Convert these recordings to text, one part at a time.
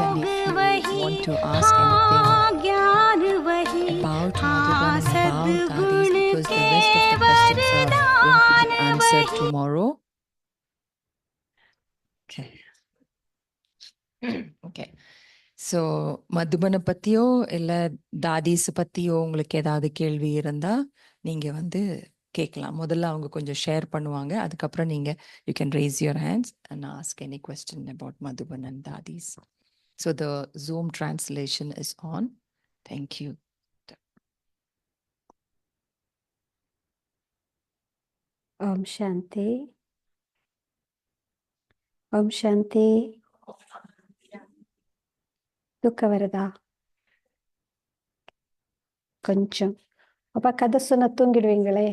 and if you want to ask anything about Madhuban and about Dadis, because the rest of the questions are going to be answered tomorrow. Okay. Okay. So மதுபனை பற்றியோ இல்லை தாதீஸ் பற்றியோ உங்களுக்கு ஏதாவது கேள்வி இருந்தால் நீங்கள் வந்து கேட்கலாம். முதல்ல அவங்க கொஞ்சம் ஷேர் பண்ணுவாங்க, அதுக்கப்புறம் நீங்கள் you can raise your hands and ask any question about Madhuban and Dadis. So the Zoom translation is on. Thank you. Om Shanti. Om Shanti. தூக்கம் வருதா? கொஞ்சம். அப்ப கதை சொன்னா தூங்கிடுவீங்களே.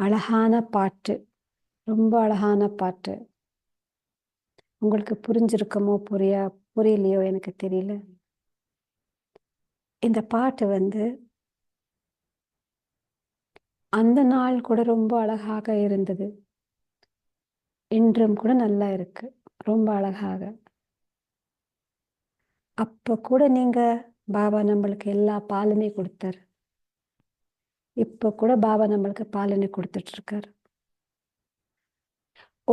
அழகான பாட்டு, ரொம்ப அழகான பாட்டு. உங்களுக்கு புரிஞ்சிருக்குமோ புரியலையோ எனக்கு தெரியல. இந்த பாட்டு வந்து அந்த நாள் கூட ரொம்ப அழகாக இருந்தது, இன்றும் கூட நல்லா இருக்கு, ரொம்ப அழகாக. அப்ப கூட நீங்க பாபா நம்மளுக்கு எல்லா பாலனை கொடுத்தார். இப்ப கூட பாபா நம்மளுக்கு பாலனை கொடுத்துட்டு இருக்காரு.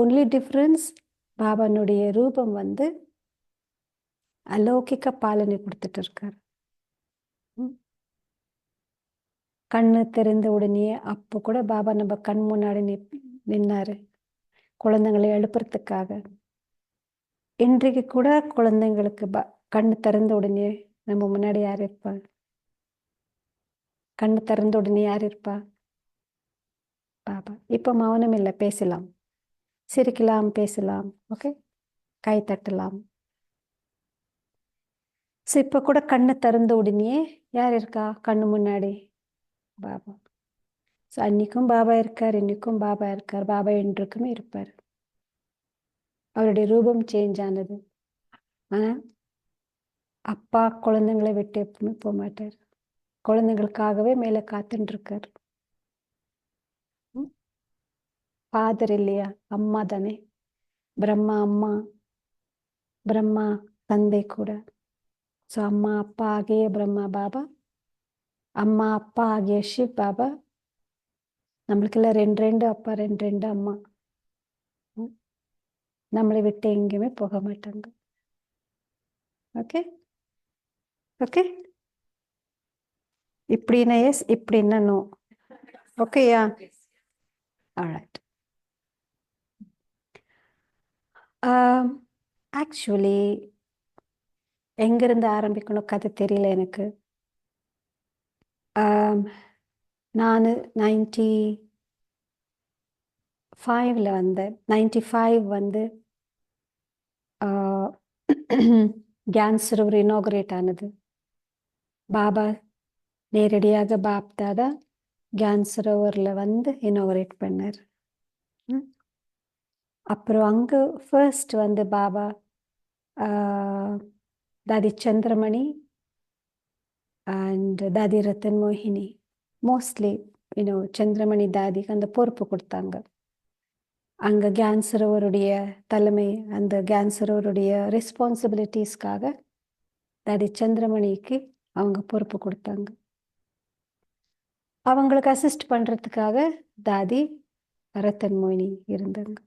ஒன்லி டிஃப்ரென்ஸ், பாபானுடைய ரூபம் வந்து அலௌகிக்க பாலனை கொடுத்துட்டு இருக்காரு. கண்ணு தெரிந்த உடனே அப்போ கூட பாபா நம்ம கண் முன்னாடி நின்னாரு குழந்தைங்களை எழுப்புறதுக்காக. இன்றைக்கு கூட குழந்தைங்களுக்கு கண்ணு திறந்த உடனே நம்ம முன்னாடி யார் இருப்பா? கண்ணு திறந்த உடனே யார் இருப்பா? பாபா. இப்போ மௌனம் இல்லை, பேசலாம், சிரிக்கலாம், பேசலாம், ஓகே, கை தட்டலாம். ஸோ இப்போ கூட கண்ணு திறந்த உடனே யார் இருக்கா கண்ணு முன்னாடி? பாபா. ஸோ அன்னைக்கும் பாபா இருக்கார், இன்னைக்கும் பாபா இருக்கார், பாபா என்றுக்குமே இருப்பார். அவருடைய ரூபம் சேஞ்ச் ஆனது. ஆனால் அப்பா குழந்தைங்களை விட்டு எப்பவுமே போக மாட்டார். குழந்தைங்களுக்காகவே மேலே காத்துட்டு இருக்கார். ஃபாதர் இல்லையா, அம்மா தானே. பிரம்மா அம்மா, பிரம்மா தந்தை கூட. ஸோ அம்மா அப்பா ஆகிய பிரம்மா பாபா, அம்மா அப்பா ஆகிய ஷிவ் பாபா. நம்மளுக்கெல்லாம் ரெண்டு அப்பா, ரெண்டு அம்மா. நம்மளை விட்டு எங்கேயுமே போக மாட்டாங்க. Okay okay. இப்படின்னா எஸ், இப்படின்னா நோ. ஓகேயா? ஆல்ரைட். ஆக்சுவலி எங்கிருந்து ஆரம்பிக்கணும் கதை தெரியல எனக்கு. நான் 95 வந்தேன். 95 வந்து கியான் சரோவர் இனாகுரேட் ஆனது. பாபா நேரடியாக பாப் தாதா கியான் சரோவரில் வந்து இனாகுரேட் பண்ணார். அப்புறம் அங்கே ஃபர்ஸ்ட் வந்து பாபா தாதி சந்திரமணி அண்ட் தாதி ரத்தன் மோகினி, மோஸ்ட்லி சந்திரமணி தாதிக்கு அந்த பொறுப்பு கொடுத்தாங்க. அங்கே கியான் சரோவருடைய தலைமை, அந்த கியான் சரோவருடைய ரெஸ்பான்சிபிலிட்டிஸ்க்காக தாதி சந்திரமணிக்கு அவங்க பொறுப்பு கொடுத்தாங்க. அவங்களுக்கு அசிஸ்ட் பண்ணுறதுக்காக தாதி ரத்தன் மோகினி இருந்தாங்க.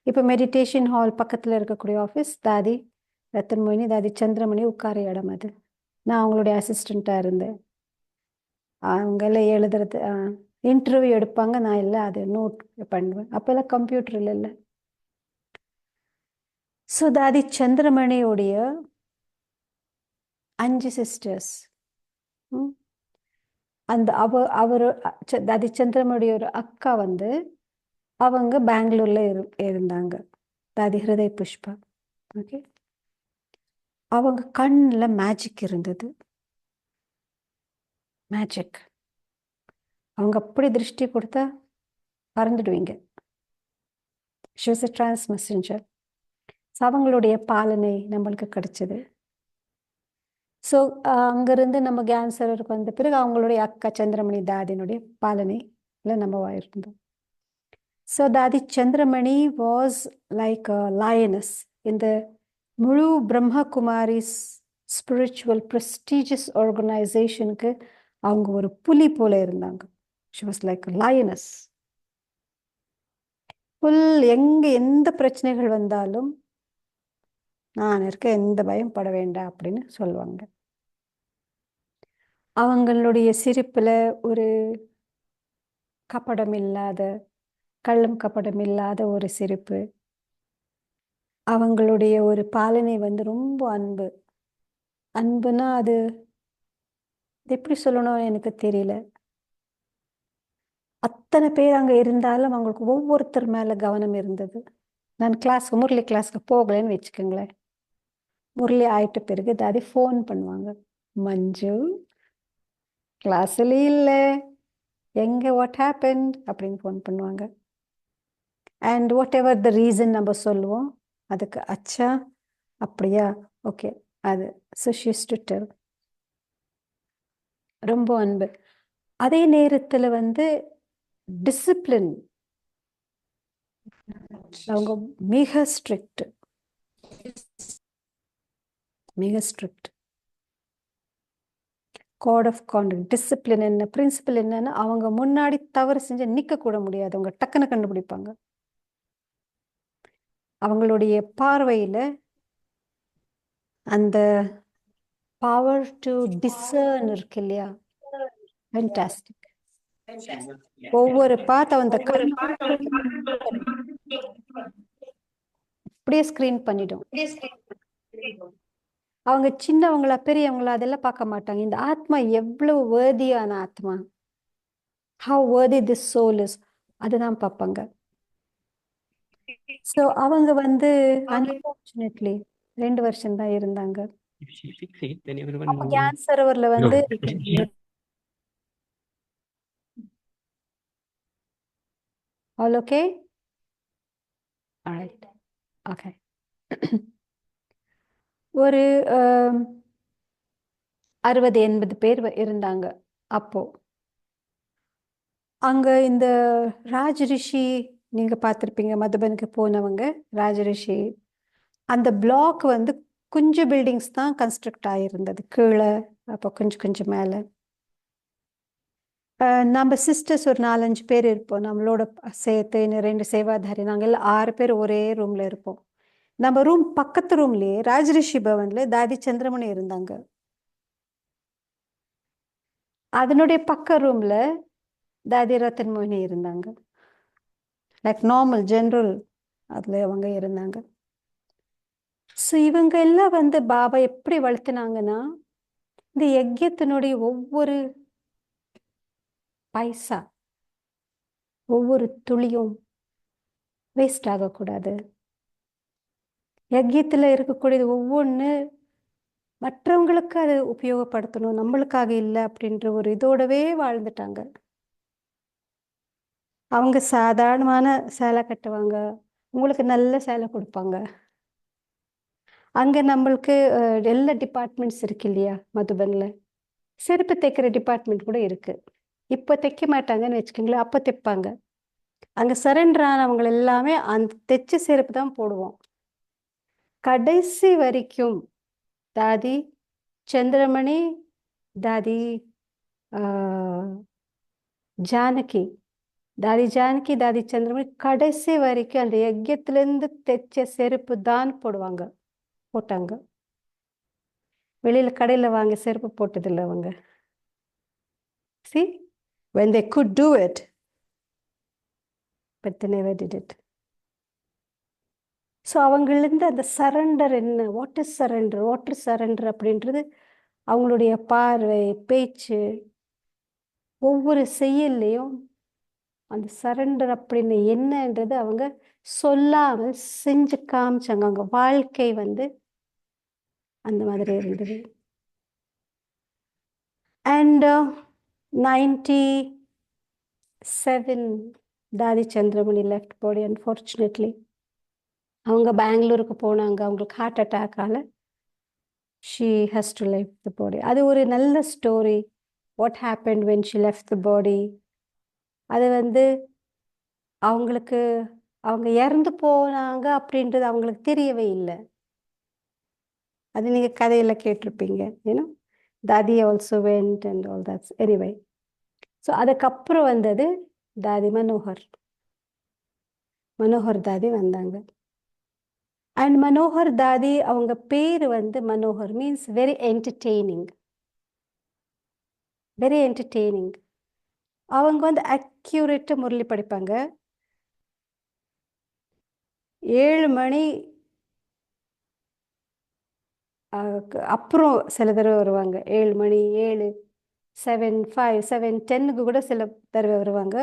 இப்போ மெடிடேஷன் ஹால் பக்கத்தில் இருக்கக்கூடிய ஆஃபீஸ் தாதி ரத்தன் மோகினி, தாதி சந்திரமணி உட்கார இடம் அது. நான் அவங்களுடைய அசிஸ்டண்ட்டாக இருந்தேன். அவங்கெல்லாம் எழுதுறது, இன்டர்வியூ எடுப்பாங்க, நான் இல்லை அதை நோட் பண்ணுவேன். அப்போல்லாம் கம்ப்யூட்டர் இல்லை. ஸோ தாதி சந்திரமணியோடைய 5 சிஸ்டர்ஸ், அந்த அவர் தாதி சந்திரமணியோட ஒரு அக்கா வந்து அவங்க பெங்களூர்ல இருந்தாங்க, தாதி ஹிருதய புஷ்பா. ஓகே. அவங்க கண்ணில் மேஜிக் இருந்தது. மேஜிக். அவங்க அப்படி திருஷ்டி கொடுத்தா பறந்துடுவீங்க. She was a trance messenger. So அவங்களுடைய பாலனை நம்மளுக்கு கிடைச்சது. ஸோ அங்கேருந்து நம்ம கியான் சரோவருக்கு வந்த பிறகு அவங்களுடைய அக்கா சந்திரமணி தாதியினுடைய பாலனையில் நம்ம இருந்தோம். So Dadi Chandramani was like a lioness in the Mulu Brahma Kumaris spiritual prestigious organizationக்கு அவங்க ஒரு புலி போல இருந்தாங்க. She was like a lioness. புல் எங்க எந்த பிரச்சனைகள் வந்தாலும் நான் இருக்க எந்த பயம் பட வேண்டாம் அப்படின்னு சொல்லுவாங்க. அவங்களுடைய சிரிப்புல ஒரு கபடம் இல்லாத கள்ளம் கபடம் இல்லாத ஒரு சிரிப்பு. அவங்களுடைய ஒரு பாலனை வந்து ரொம்ப அன்பு. அன்புனா அது எப்படி சொல்லணும் எனக்கு தெரியல. அத்தனை பேர் அங்க இருந்தாலும் அவங்களுக்கு ஒவ்வொருத்தர் மேல கவனம் இருந்தது. நான் முரளி கிளாஸ்க்கு போகலைன்னு வச்சுக்கோங்களேன். முரளி ஆயிட்ட பிறகு தாதி ஃபோன் பண்ணுவாங்க. மஞ்சு கிளாஸ்ல இல்லை, எங்க வாட் ஹேப்பன் அப்படின்னு ஃபோன் பண்ணுவாங்க. And what ever the reason நம்ம சொல்லுவோம், அதுக்கு அச்சா அப்படியா ஓகே அது சுஷிஸ்டுட்டர் ரொம்ப அன்பு. அதே நேரத்துல வந்து டிசிப்ளின் அவங்க மிக strict. Code of conduct discipline என்ன பிரின்சிபல் என்னன்னா அவங்க முன்னாடி தவறு செஞ்சு நிக்க கூட முடியாது. அவங்க டக்குன்னு கண்டுபிடிப்பாங்க. அவங்களுடைய பார்வையில அந்த பவர் டு டிசர்ன் இருக்கு இல்லையா, ஃபேண்டாஸ்டிக். ஒவ்வொரு பார்த்து அந்த அப்படியே ஸ்கிரீன் பண்ணிடும். அவங்க சின்னவங்களா பெரியவங்களா அதெல்லாம் பார்க்க மாட்டாங்க. இந்த ஆத்மா எவ்வளவு வேர்தியான ஆத்மா, how worthy this soul is, அதுதான் பார்ப்பாங்க. ஸோ அவங்க வந்து அன்பார்ச்சுனேட்லி 2 வருஷம் தான் இருந்தாங்க. கேன்சர் அவர்ல வந்து ஆல் ஓகே ஆல்ரைட் ஓகே. ஒரு 60-80 பேர் இருந்தாங்க அப்போ. அங்க இந்த ராஜரிஷி நீங்க பார்த்துருப்பீங்க, மதுபனுக்கு போனவங்க ராஜரிஷி. அந்த பிளாக் வந்து கொஞ்சம் பில்டிங்ஸ் தான் கன்ஸ்ட்ரக்ட் ஆகிருந்தது கீழே, அப்போ கொஞ்சம் மேலே. நம்ம சிஸ்டர்ஸ் ஒரு 4-5 பேர் இருப்போம், நம்மளோட சேர்த்து இன்னும் 2 சேவாதாரி, நாங்கள் எல்லாம் 6 பேர் ஒரே ரூம்ல இருப்போம். நம்ம ரூம் பக்கத்து ரூம்லயே ராஜரிஷி பவன்ல தாதி சந்திரமணி இருந்தாங்க. அதனுடைய பக்க ரூம்ல தாதி ரத்தன் மோகினி இருந்தாங்க. லைக் நார்மல் ஜென்ரல் அதுல அவங்க இருந்தாங்க. ஸோ இவங்க எல்லாம் வந்து பாபா எப்படி வளர்த்துனாங்கன்னா, இந்த யஜ்யத்தினுடைய ஒவ்வொரு பைசா ஒவ்வொரு துளியும் வேஸ்ட் ஆகக்கூடாது. யஜ்யத்துல இருக்கக்கூடியது ஒவ்வொன்று மற்றவங்களுக்கு அதை உபயோகப்படுத்தணும், நம்மளுக்காக இல்லை அப்படின்ற ஒரு இதோடவே வாழ்ந்துட்டாங்க. அவங்க சாதாரணமான சேலை கட்டுவாங்க, உங்களுக்கு நல்ல சேலை கொடுப்பாங்க. அங்க நம்மளுக்கு எல்லா டிபார்ட்மெண்ட்ஸ் இருக்கு இல்லையா, மதுபன்ல செருப்பு தைக்கிற டிபார்ட்மெண்ட் கூட இருக்கு. இப்போ தைக்க மாட்டாங்கன்னு வச்சுக்கோங்களேன், அப்போ தைப்பாங்க. அங்க சரண்டர் ஆனவங்க எல்லாமே அந்த தைச்ச செருப்பு தான் போடுவோம். கடைசி வரைக்கும் தாதி சந்திரமணி, தாதி ஜானகி, தாதி சந்திரமணி கடைசி வரைக்கும் அந்த யஜ்யத்திலேருந்து தைச்ச செருப்பு தான் போட்டாங்க. வெளியில கடையில வாங்கி செருப்பு போட்டதில்லை அவங்க. See, when they could do it, but they never did it. So அவங்களிருந்து அந்த சரண்டர் என்ன, வாட் இஸ் சரண்டர் அப்படின்றது அவங்களுடைய பார்வை, பேச்சு, ஒவ்வொரு செயல்லையும் அந்த சரண்டர் அப்படின்னு என்னன்றது அவங்க சொல்லாமல் செஞ்சு காமிச்சாங்க. அவங்க வாழ்க்கை வந்து அந்த மாதிரி இருந்தது. அண்ட் 97 தாதி சந்திரமணி லெஃப்ட் பாடி. அன்ஃபார்ச்சுனேட்லி அவங்க பெங்களூருக்கு போனாங்க. அவங்களுக்கு ஹார்ட் அட்டாக்கால she has to left the body. அது ஒரு நல்ல story, what happen when she left the body. அது வந்து அவங்களுக்கு அவங்க இறந்து போனாங்க அப்படின்றது அவங்களுக்கு தெரியவே இல்லை. அது நீங்க கதையில கேட்டிருப்பீங்க. ஏன்னா தாதி also went and all that's anyway. So அதுக்கப்புறம் வந்தது தாதி மனோகர். மனோகர் தாதி வந்தாங்க. அண்ட் மனோகர் தாதி அவங்க பேர் வந்து Manohar means very entertaining. Very entertaining. அவங்க வந்து அக்யூரேட்டாக முரளி படிப்பாங்க. 7 மணி அப்புறம் சில தடவை வருவாங்க. 7 மணி 7 7 5 7 10க்கு கூட சில தடவை வருவாங்க.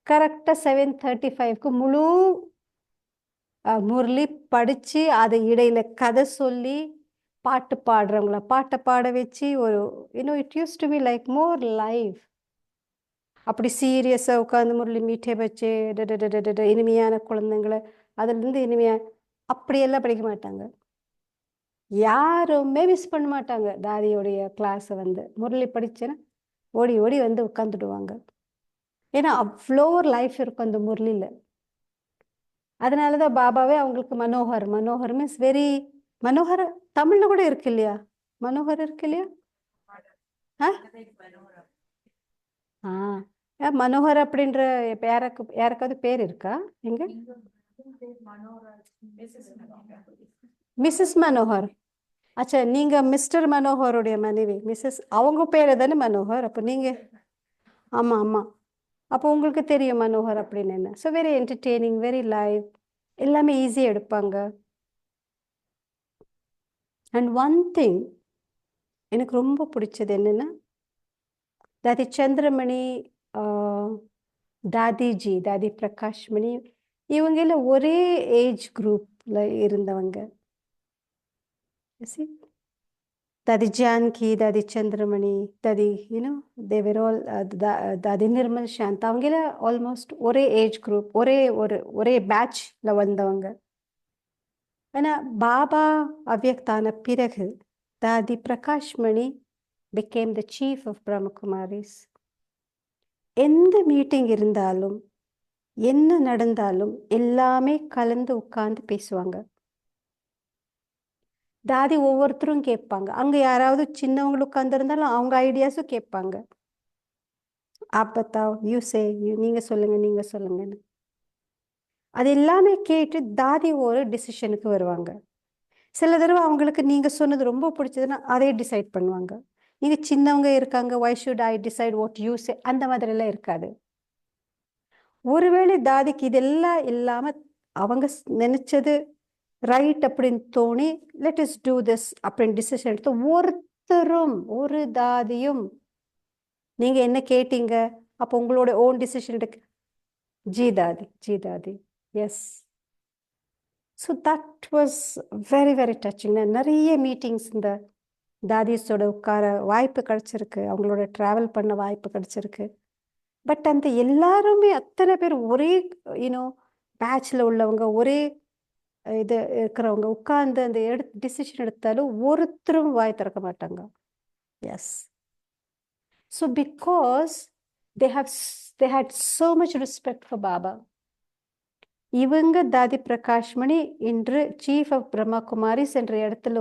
கரெக்டாக 7:35க்கு முழு முரளி படித்து அதை இடையில கதை சொல்லி பாட்டு பாடுறவங்கள பாட்டை பாட வச்சு ஒரு it used to be like more live. அப்படி சீரியஸாக உட்காந்து முரளி மீட்டே வச்சு இனிமையான குழந்தைங்களை அதுலேருந்து இனிமையாக அப்படியெல்லாம் படிக்க மாட்டாங்க. யாருமே மிஸ் பண்ண மாட்டாங்க தாதியோடைய கிளாஸை. வந்து முரளி படிச்சேன்னா ஓடி ஓடி வந்து உட்காந்துடுவாங்க. ஏன்னா அவ்வளோ ஒரு லைஃப் இருக்கும் அந்த முரளியில். அதனால தான் பாபாவே அவங்களுக்கு மனோகர். Manohar means very Manohar. தமிழில் கூட இருக்கு இல்லையா? மனோகர் இருக்கு இல்லையா? மனோகர் அப்படின்ற யாருக்காவது பேர் இருக்கா? எங்க மிஸ்ஸஸ் மனோகர். அச்சா, நீங்க மிஸ்டர் மனோகருடைய மனைவி மிஸ்ஸஸ். அவங்க பேரு தானே மனோகர். அப்போ நீங்க ஆமா ஆமா. அப்போ உங்களுக்கு தெரியும் மனோகர் அப்படின்னு என்ன. So very entertaining, very live, எல்லாமே ஈஸியாக எடுப்பாங்க. அண்ட் ஒன் திங் எனக்கு ரொம்ப பிடிச்சது என்னன்னா, தாதி சந்திரமணி, தாதிஜி, தாதி பிரகாஷ் மணி, இவங்கள ஒரே ஏஜ் குரூப்ல இருந்தவங்க. தாதி ஜான்கி, தாதி சந்திரமணி, தாதி they were all தாதி நிர்மல் சாந்த், அவங்கள ஆல்மோஸ்ட் ஒரே ஏஜ் குரூப், ஒரே பேட்ச்ல வந்தவங்க. ஆனால் பாபா அவ்யக்தான பிறகு தாதி பிரகாஷ் மணி became the chief of Brahmakumaris. எந்த மீட்டிங் இருந்தாலும் என்ன நடந்தாலும் எல்லாமே கலந்து உட்கார்ந்து பேசுவாங்க. தாதி ஒவ்வொருத்தரும் கேட்பாங்க. அங்கே யாராவது சின்னவங்க உட்கார்ந்துருந்தாலும் அவங்க ஐடியாஸும் கேட்பாங்க. ஆப்பத்தா யூசே நீங்கள் சொல்லுங்கன்னு. அது எல்லாமே கேட்டு தாதி ஒரு டிசிஷனுக்கு வருவாங்க. சில தடவை அவங்களுக்கு நீங்கள் சொன்னது ரொம்ப பிடிச்சதுன்னா அதே டிசைட் பண்ணுவாங்க. நீங்கள் சின்னவங்க இருக்காங்க, why should I decide what you say, அந்த மாதிரிலாம் இருக்காது. ஒருவேளை தாதிக்கு இதெல்லாம் இல்லாமல் அவங்க நினைச்சது ரைட் அப்படின்னு தோணி லெட் இஸ் டூ திஸ் அப்படின்னு டிசிஷன் எடுத்து ஒருத்தரும் ஒரு தாதியும் நீங்கள் என்ன கேட்டீங்க அப்போ உங்களோட ஓன் டிசிஷன் எடுக்க ji Dadi yes. So that was very very touching. நிறைய மீட்டிங்ஸ் இந்த தாதிஸோட உட்கார வாய்ப்பு கிடச்சிருக்கு, அவங்களோட ட்ராவல் பண்ண வாய்ப்பு கிடச்சிருக்கு. பட் அந்த எல்லாருமே அத்தனை பேர் ஒரே பேட்சில் உள்ளவங்க, ஒரே இது இருக்கிறவங்க உட்கார்ந்து அந்த டிசிஷன் எடுத்தாலும் ஒருத்தரும் வாய் திறக்க மாட்டாங்க. Yes. So because they had so much respect for Baba. இவங்க தாதி பிரகாஷ் மணி இன்று சீஃப் ஆஃப் பிரம்மா குமாரிஸ் என்ற இடத்துல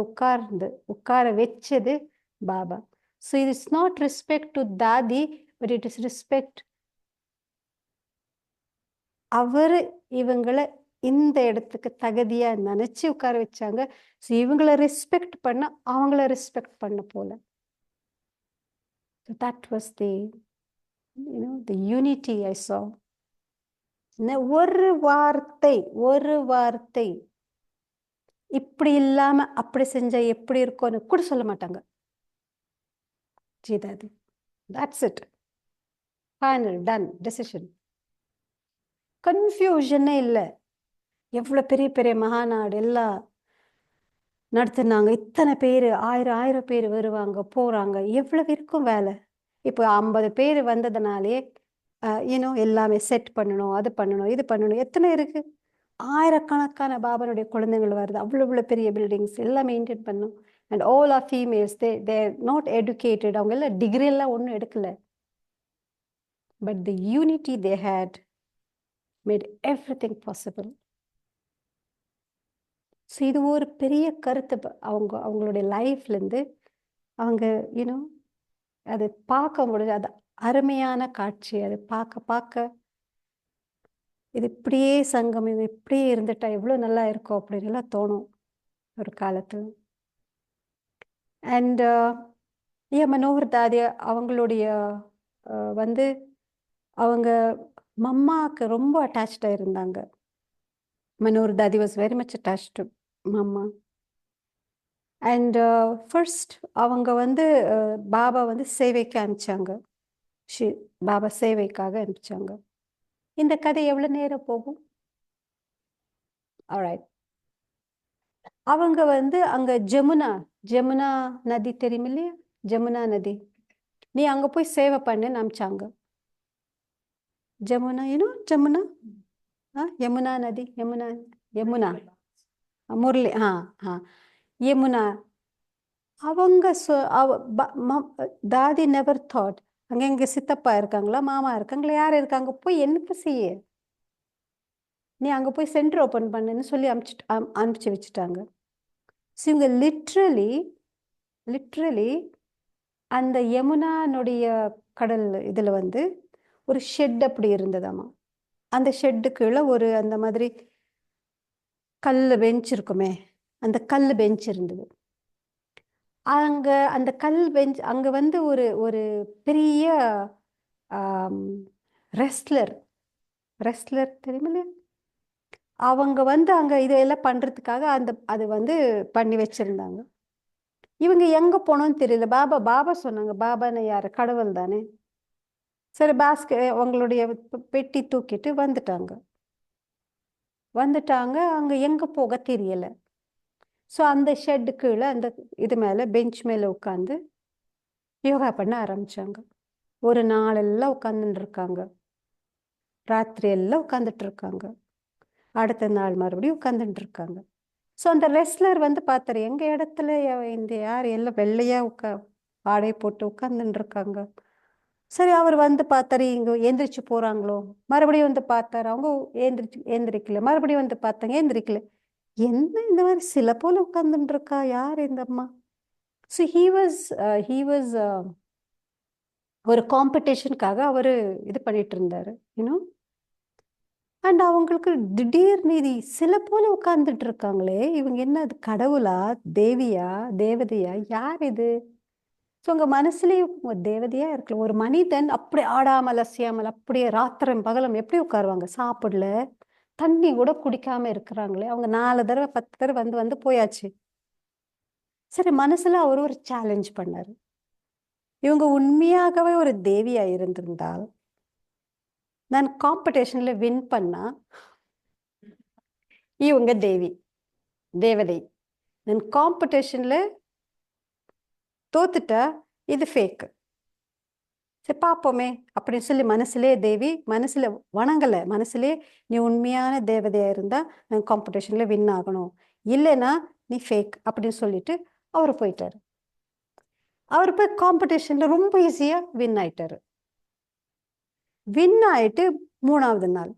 உட்கார வச்சது Baba. So it is not respect to தாதி, பட் இட் இஸ் ரெஸ்பெக்ட். அவர் இவங்களை இந்த இடத்துக்கு தகுதியா நினைச்சு உட்கார வச்சாங்க. ஸோ இவங்களை ரெஸ்பெக்ட் பண்ண அவங்கள ரெஸ்பெக்ட் பண்ண போல. That was the unity I saw. ஒரு வார்த்தை இப்படி இல்லாம அப்படி செஞ்சா எப்படி இருக்கும்னு கூட சொல்ல மாட்டாங்க ஜீதாதி. That's it, final, done, decision. கன்ஃபியூஷனே இல்லை. எவ்வளோ பெரிய பெரிய மகாநாடு எல்லாம் நடத்துனாங்க. இத்தனை பேர், ஆயிரம் பேர் வருவாங்க போகிறாங்க. எவ்வளவு இருக்கும் வேலை. இப்போ 50 பேர் வந்ததுனாலே எல்லாமே செட் பண்ணணும், அது பண்ணணும், இது பண்ணணும். எத்தனை இருக்கு? ஆயிரக்கணக்கான பாபனுடைய குழந்தைகள் வருது. அவ்வளோ பெரிய பில்டிங்ஸ் எல்லாம் மெயின்டைன் பண்ணும். And all are females, they not educated. அவங்க எல்லாம் டிகிரி எல்லாம் ஒன்றும் எடுக்கல. But the unity they had made everything possible. ஸோ இது ஒரு பெரிய கருத்தை அவங்களுடைய லைஃப்லேருந்து அவங்க யூனோ அது பார்க்க முடியுது. அது அருமையான காட்சி. அது பார்க்க இது இப்படியே சங்கம், இது இப்படியே இருந்துட்டா எவ்வளோ நல்லா இருக்கும் அப்படின்னு எல்லாம் தோணும் ஒரு காலத்தில். அண்ட் மனோகர் தாதி அவங்களுடைய வந்து அவங்க மம்மாவுக்கு ரொம்ப அட்டாச்சாக இருந்தாங்க. மனோகர் தாதி was very much attach to mamma. And first அவங்க வந்து பாபா வந்து சேவைக்கு அனுப்பிச்சாங்க. பாபா சேவைக்காக அனுப்பிச்சாங்க. இந்த கதை எவ்வளோ நேரம் போகும்? ஆல்ரைட். அவங்க வந்து அங்கே ஜமுனா நதி தெரியும் இல்லையா? ஜமுனா நதி, நீ அங்கே போய் சேவை பண்ணுன்னு அனுப்பிச்சாங்க. ஜமுனா ஜமுனா யமுனா நதி, யமுனா முரளி யமுனா. அவங்க தாதி நெவர் தாட் அங்கே எங்கள் சித்தப்பா இருக்காங்களா, மாமா இருக்காங்களா, யார் இருக்காங்க, போய் என்ன செய்ய, நீ அங்கே போய் சென்டர் ஓப்பன் பண்ணுன்னு சொல்லி அனுப்பிச்சு வச்சுட்டாங்க. ஸோ இவங்க லிட்ரலி அந்த யமுனானுடைய கடல் இதில் வந்து ஒரு ஷெட் அப்படி இருந்ததாமா. அந்த ஷெட்டுக்குள்ள ஒரு அந்த மாதிரி கல் பெஞ்ச் இருக்குமே, அந்த கல் பெஞ்ச் இருந்தது. அங்கே அந்த கல் பெஞ்ச் அங்கே வந்து ஒரு பெரிய ரெஸ்லர் தெரியுமா இல்லையா? அவங்க வந்து அங்கே இதெல்லாம் பண்ணுறதுக்காக அது வந்து பண்ணி வச்சுருந்தாங்க. இவங்க எங்கே போனோன்னு தெரியல. பாபா சொன்னாங்க. பாபான்னு யார்? கடவுள் தானே. சரி, உங்களுடைய பெட்டி தூக்கிட்டு வந்துட்டாங்க. அங்கே எங்கே போக தெரியலை. ஸோ அந்த ஷெட்டுக்குள்ள அந்த இது மேலே பெஞ்ச் மேலே உட்காந்து யோகா பண்ண ஆரம்பித்தாங்க. ஒரு நாளெல்லாம் உட்காந்துட்டு இருக்காங்க, ராத்திரி எல்லாம் உட்காந்துட்டு இருக்காங்க, அடுத்த நாள் மறுபடியும் உட்காந்துட்டு இருக்காங்க. ஸோ அந்த ரெஸ்லர் வந்து பார்த்தாரு, எங்கள் இடத்துல இந்த யார் எல்லாம் வெள்ளையாக ஆடை போட்டு உட்காந்துட்டு இருக்காங்க. சரி, அவர் வந்து பார்த்தாரு, இங்கே எந்திரிச்சு போகிறாங்களோ, மறுபடியும் வந்து பார்த்தாரு, அவங்க எந்திரிக்கல, மறுபடியும் வந்து பார்த்தாங்க, எந்திரிக்கல. என்ன இந்த மாதிரி சில போல உட்காந்துட்டு இருக்கா, யார் இந்த அம்மா? ஸோ ஹீ வாஸ் ஒரு காம்படிஷனுக்காக அவர் இது பண்ணிட்டு இருந்தாரு, அண்ட் அவங்களுக்கு திடீர்னு சில போல உட்கார்ந்துட்டு இருக்காங்களே, இவங்க என்ன, அது கடவுளா, தேவியா, தேவதையா, யார் இது? ஸோ உங்க மனசுலயும் தேவதையா இருக்கலாம். ஒரு மனிதன் அப்படி ஆடாமல் அசையாமல் அப்படியே ராத்திரம் பகலம் எப்படி உட்காருவாங்க? சாப்பிடல, தண்ணி கூட குடிக்காம இருக்கிறாங்களே. அவங்க 4 தடவை 10 தடவை வந்து போயாச்சு. சரி, மனசுல அவர் ஒரு சேலஞ்ச் பண்ணாரு. இவங்க உண்மையாகவே ஒரு தேவியா இருந்திருந்தால், நான் காம்படிஷன்ல வின் பண்ணா இவங்க தேவதை, நான் காம்படிஷன்ல தோத்துட்டா இது ஃபேக். சரி பார்ப்போமே அப்படின்னு சொல்லி மனசுலே மனசுல வணங்கலை. மனசுலே நீ உண்மையான தேவதையா இருந்தா நான் காம்படிஷன்ல வின் ஆகணும், இல்லைன்னா நீ ஃபேக் அப்படின்னு சொல்லிட்டு அவர் போயிட்டாரு. அவர் போய் காம்படிஷன்ல ரொம்ப ஈஸியா வின் ஆயிட்டாரு. வின் ஆயிட்டு 3வது நாள்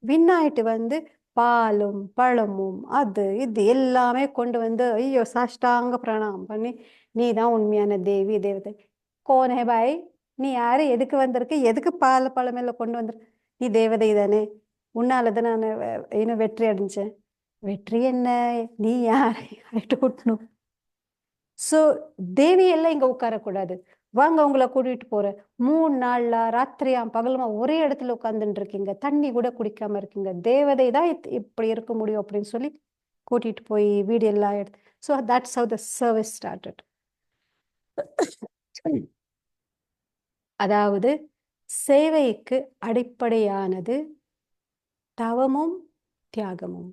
வின் ஆயிட்டு வந்து பாலும் பழமும் அது இது எல்லாமே கொண்டு வந்து, ஐயோ சாஷ்டாங்க பிரணாமம் பண்ணி, நீ தான் உண்மையான தேவதை. கோன் ஹே பாய், நீ யாரு, எதுக்கு வந்திருக்கு, எதுக்கு பழம் எல்லாம் கொண்டு வந்திருக்கு? நீ தேவதை தானே, உன்னாலதான் நான் வெற்றி அடைஞ்சேன். வெற்றி என்ன, நீ யார்? I don't know. ஸோ தேவியெல்லாம் இங்கே உட்காரக்கூடாது, வாங்க உங்களை கூட்டிகிட்டு போகிறேன். 3 நாள்ல ராத்திரியாம் பகலுமா ஒரே இடத்துல உட்காந்துட்டு இருக்கீங்க, தண்ணி கூட குடிக்காம இருக்கீங்க, தேவதை தான் இப்படி இருக்க முடியும் அப்படின்னு சொல்லி கூட்டிகிட்டு போய் வீடு எல்லாம் எடுத்து. So that's how the service started. அதாவது சேவைக்கு அடிப்படையானது தவமும் தியாகமும்.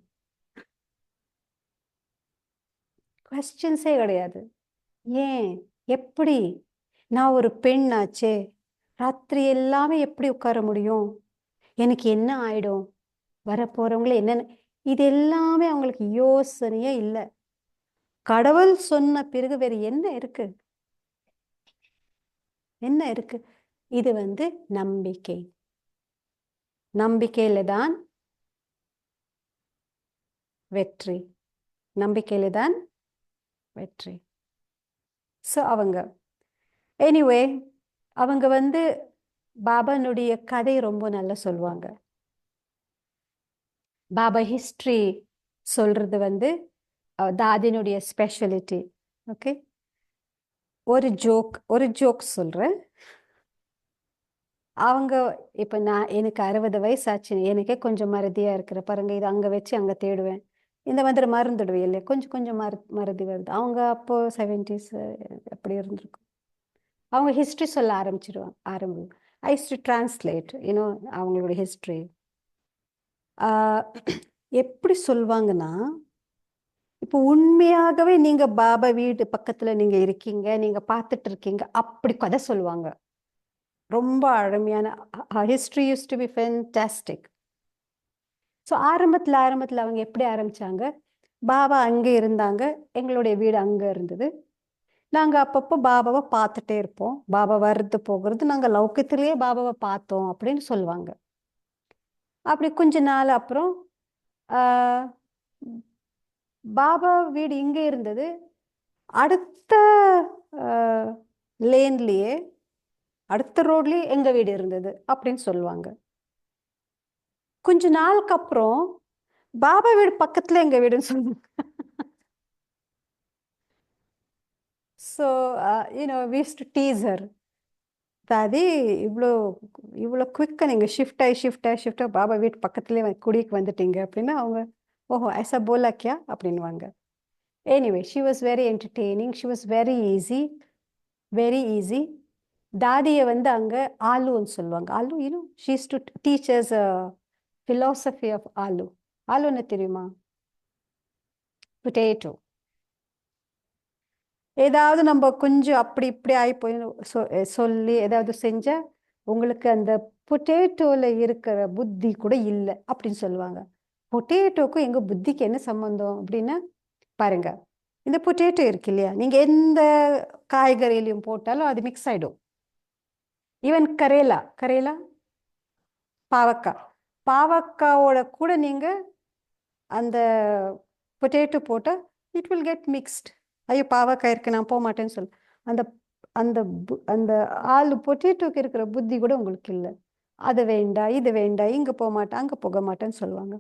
கொஸ்டின்ஸே கிடையாது. ஏன், எப்படி, நான் ஒரு பெண் ஆச்சே, ராத்திரி எல்லாமே எப்படி உட்கார முடியும், எனக்கு என்ன ஆயிடும், வரப்போறவங்களே என்னன்னு, இது எல்லாமே அவங்களுக்கு யோசனையே இல்லை. கடவுள் சொன்ன பிறகு வேறு என்ன இருக்கு? இது வந்து நம்பிக்கையில தான் வெற்றி. நம்பிக்கையில தான் வெற்றி. ஸோ அவங்க எனிவே அவங்க வந்து பாபானுடைய கதை ரொம்ப நல்லா சொல்லுவாங்க. பாபா ஹிஸ்ட்ரி சொல்றது வந்து தாதினுடைய ஸ்பெஷாலிட்டி. ஓகே, ஒரு ஜோக் சொல்றேன். அவங்க இப்போ எனக்கு 60 வயசு ஆச்சு, எனக்கே கொஞ்சம் மறதியா இருக்கிற பாருங்க, இது அங்கே வச்சு அங்கே தேடுவேன், இந்த மாதிரி மறந்துடுவேன் இல்லையா, கொஞ்சம் கொஞ்சம் மறதி வருது. அவங்க அப்போ 70s அப்படி இருந்திருக்கும். அவங்க ஹிஸ்ட்ரி சொல்ல ஆரம்பிச்சிடுவாங்க. ஐ யூஸ் டு டிரான்ஸ்லேட் அவங்களோட ஹிஸ்ட்ரி. எப்படி சொல்லுவாங்கன்னா, இப்போ உண்மையாகவே நீங்க பாபா வீடு பக்கத்துல நீங்க இருக்கீங்க, நீங்க பார்த்துட்டு இருக்கீங்க, அப்படி கதை சொல்லுவாங்க. ரொம்ப அருமையான history use to B fantastic. So ஆரம்பத்தில் அவங்க எப்படி ஆரம்பிச்சாங்க, பாபா அங்கே இருந்தாங்க, எங்களுடைய வீடு அங்கே இருந்தது. நாங்கள் அப்பப்போ பாபாவை பார்த்துட்டே இருப்போம், பாபா வர்றது போகிறது, நாங்கள் லௌக்கத்திலேயே பாபாவை பார்த்தோம் அப்படின்னு சொல்லுவாங்க. அப்படி கொஞ்ச நாள் அப்புறம் பாபா வீடு இங்கே இருந்தது, அடுத்த லேன்லேயே அடுத்த ரோட்லேயே எங்கள் வீடு இருந்தது அப்படின்னு சொல்லுவாங்க. கொஞ்ச நாளுக்கு அப்புறம் பாபா வீடு பக்கத்தில் எங்கள் வீடுன்னு சொல்லுவாங்க. So we used to tease her. தாதி இவ்வளோ குவிக்காக நீங்கள் ஷிஃப்ட் ஆகி பாபா வீட்டு பக்கத்துலேயே குடிக்கு வந்துட்டீங்க அப்படின்னா அவங்க ஓஹோ ஐசா போலா கியா அப்படின்வாங்க. Anyway she was very entertaining, she was very easy. தாதியை வந்து அங்கே ஆலுன்னு சொல்லுவாங்க. Aalu she is to teachers philosophy of ஆலுன்னு தெரியுமா? பொட்டேட்டோ. ஏதாவது நம்ம கொஞ்சம் அப்படி இப்படி ஆகி போய் சொல்லி ஏதாவது செஞ்சால் உங்களுக்கு அந்த பொட்டேட்டோவில் இருக்கிற புத்தி கூட இல்லை அப்படின்னு சொல்லுவாங்க. பொட்டேட்டோக்கும் எங்கள் புத்திக்கு என்ன சம்மந்தம் அப்படின்னா பாருங்க, இந்த பொட்டேட்டோ இருக்கு இல்லையா, நீங்கள் எந்த காய்கறியிலையும் போட்டாலும் அது மிக்ஸ் ஆகிடும். ஈவன் கரேலா பாவக்காவோட கூட நீங்கள் அந்த பொட்டேட்டோ போட்டால் இட் வில் கெட் மிக்ஸ்ட். ஐயோ பாவக்காய் இருக்கு நான் போக மாட்டேன்னு சொல்லு, அந்த அந்த அந்த ஆளு பொட்டேட்டோக்கு இருக்கிற புத்தி கூட உங்களுக்கு இல்லை. அது வேண்டாம் இது வேண்டாம், இங்கே போக மாட்டேன் அங்கே போக மாட்டேன்னு சொல்லுவாங்க.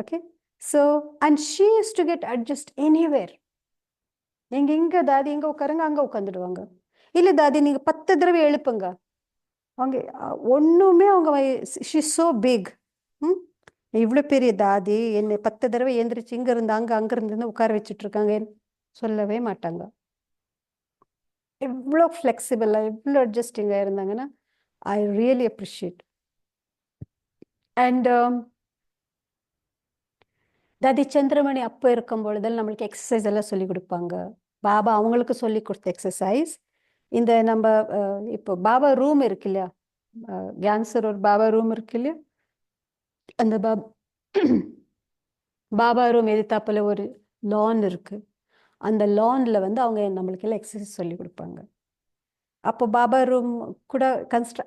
Okay, so and she is to get adjust anywhere. நீங்கள் இங்கே தாதி இங்கே உட்காருங்க, அங்கே உட்காந்துடுவாங்க. இல்லை தாதி நீங்கள் 10 தடவை எழுப்புங்க, அவங்க ஒன்றுமே அவங்க ஷி சோ பிக். இவ்வளோ பெரிய தாதி என்னை 10 தடவை எழுந்திரிச்சு இங்கே இருந்து அங்கே இருந்து உட்கார வச்சுட்டு இருக்காங்க சொல்லவே மாட்டாங்க. எவ்வளோ ஃப்ளெக்சிபிளாக எவ்வளோ அட்ஜஸ்டிங்காக இருந்தாங்கன்னா ஐ ரியலி அப்ரிஷியேட். அண்ட் தாதி சந்திரமணி அப்போ இருக்கும் பொழுதெல்லாம் நம்மளுக்கு எக்ஸசைஸ் எல்லாம் சொல்லி கொடுப்பாங்க. பாபா அவங்களுக்கு சொல்லி கொடுத்த எக்ஸசைஸ் இந்த நம்ம இப்போ பாபா ரூம் இருக்கு இல்லையா, கேன்சர் ஒரு பாபா ரூம் இருக்கு இல்லையா, அந்த பாபா ரூம் எதிர்த்தாப்புல ஒரு லான் இருக்கு. அந்த லானில் வந்து அவங்க நம்மளுக்கு எல்லாம் எக்ஸசைஸ் சொல்லி கொடுப்பாங்க. அப்போ பாபா ரூம் கூட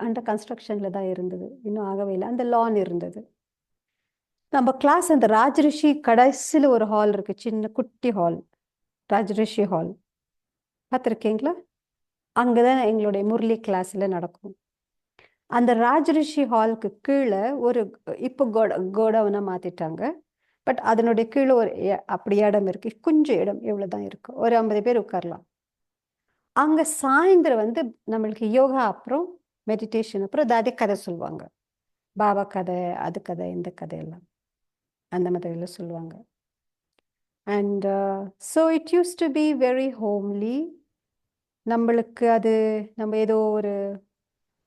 அண்டர் கன்ஸ்ட்ரக்ஷனில் தான் இருந்தது, இன்னும் ஆகவே இல்லை. அந்த லான் இருந்தது. நம்ம கிளாஸ் அந்த ராஜரிஷி கடைசியில் ஒரு ஹால் இருக்கு, சின்ன குட்டி ஹால், ராஜரிஷி ஹால் பார்த்துருக்கீங்களா? அங்கே தான் எங்களுடைய முரளி கிளாஸில் நடக்கும். அந்த ராஜரிஷி ஹாலுக்கு கீழே ஒரு இப்போ கோடவுனை மாற்றிட்டாங்க, பட் அதனுடைய கீழே ஒரு அப்படி இடம் இருக்கு, கொஞ்சம் இடம் எவ்வளோ தான் இருக்கு, ஒரு 50 பேர் உட்காரலாம். அங்கே சாயந்தரம் வந்து நம்மளுக்கு யோகா அப்புறம் மெடிடேஷன் அப்புறம் தாதி கதை சொல்லுவாங்க. பாபா கதை, அது கதை, இந்த கதையெல்லாம் அந்த மாதிரியெல்லாம் சொல்லுவாங்க. And so it used to be very homely. நம்மளுக்கு அது நம்ம ஏதோ ஒரு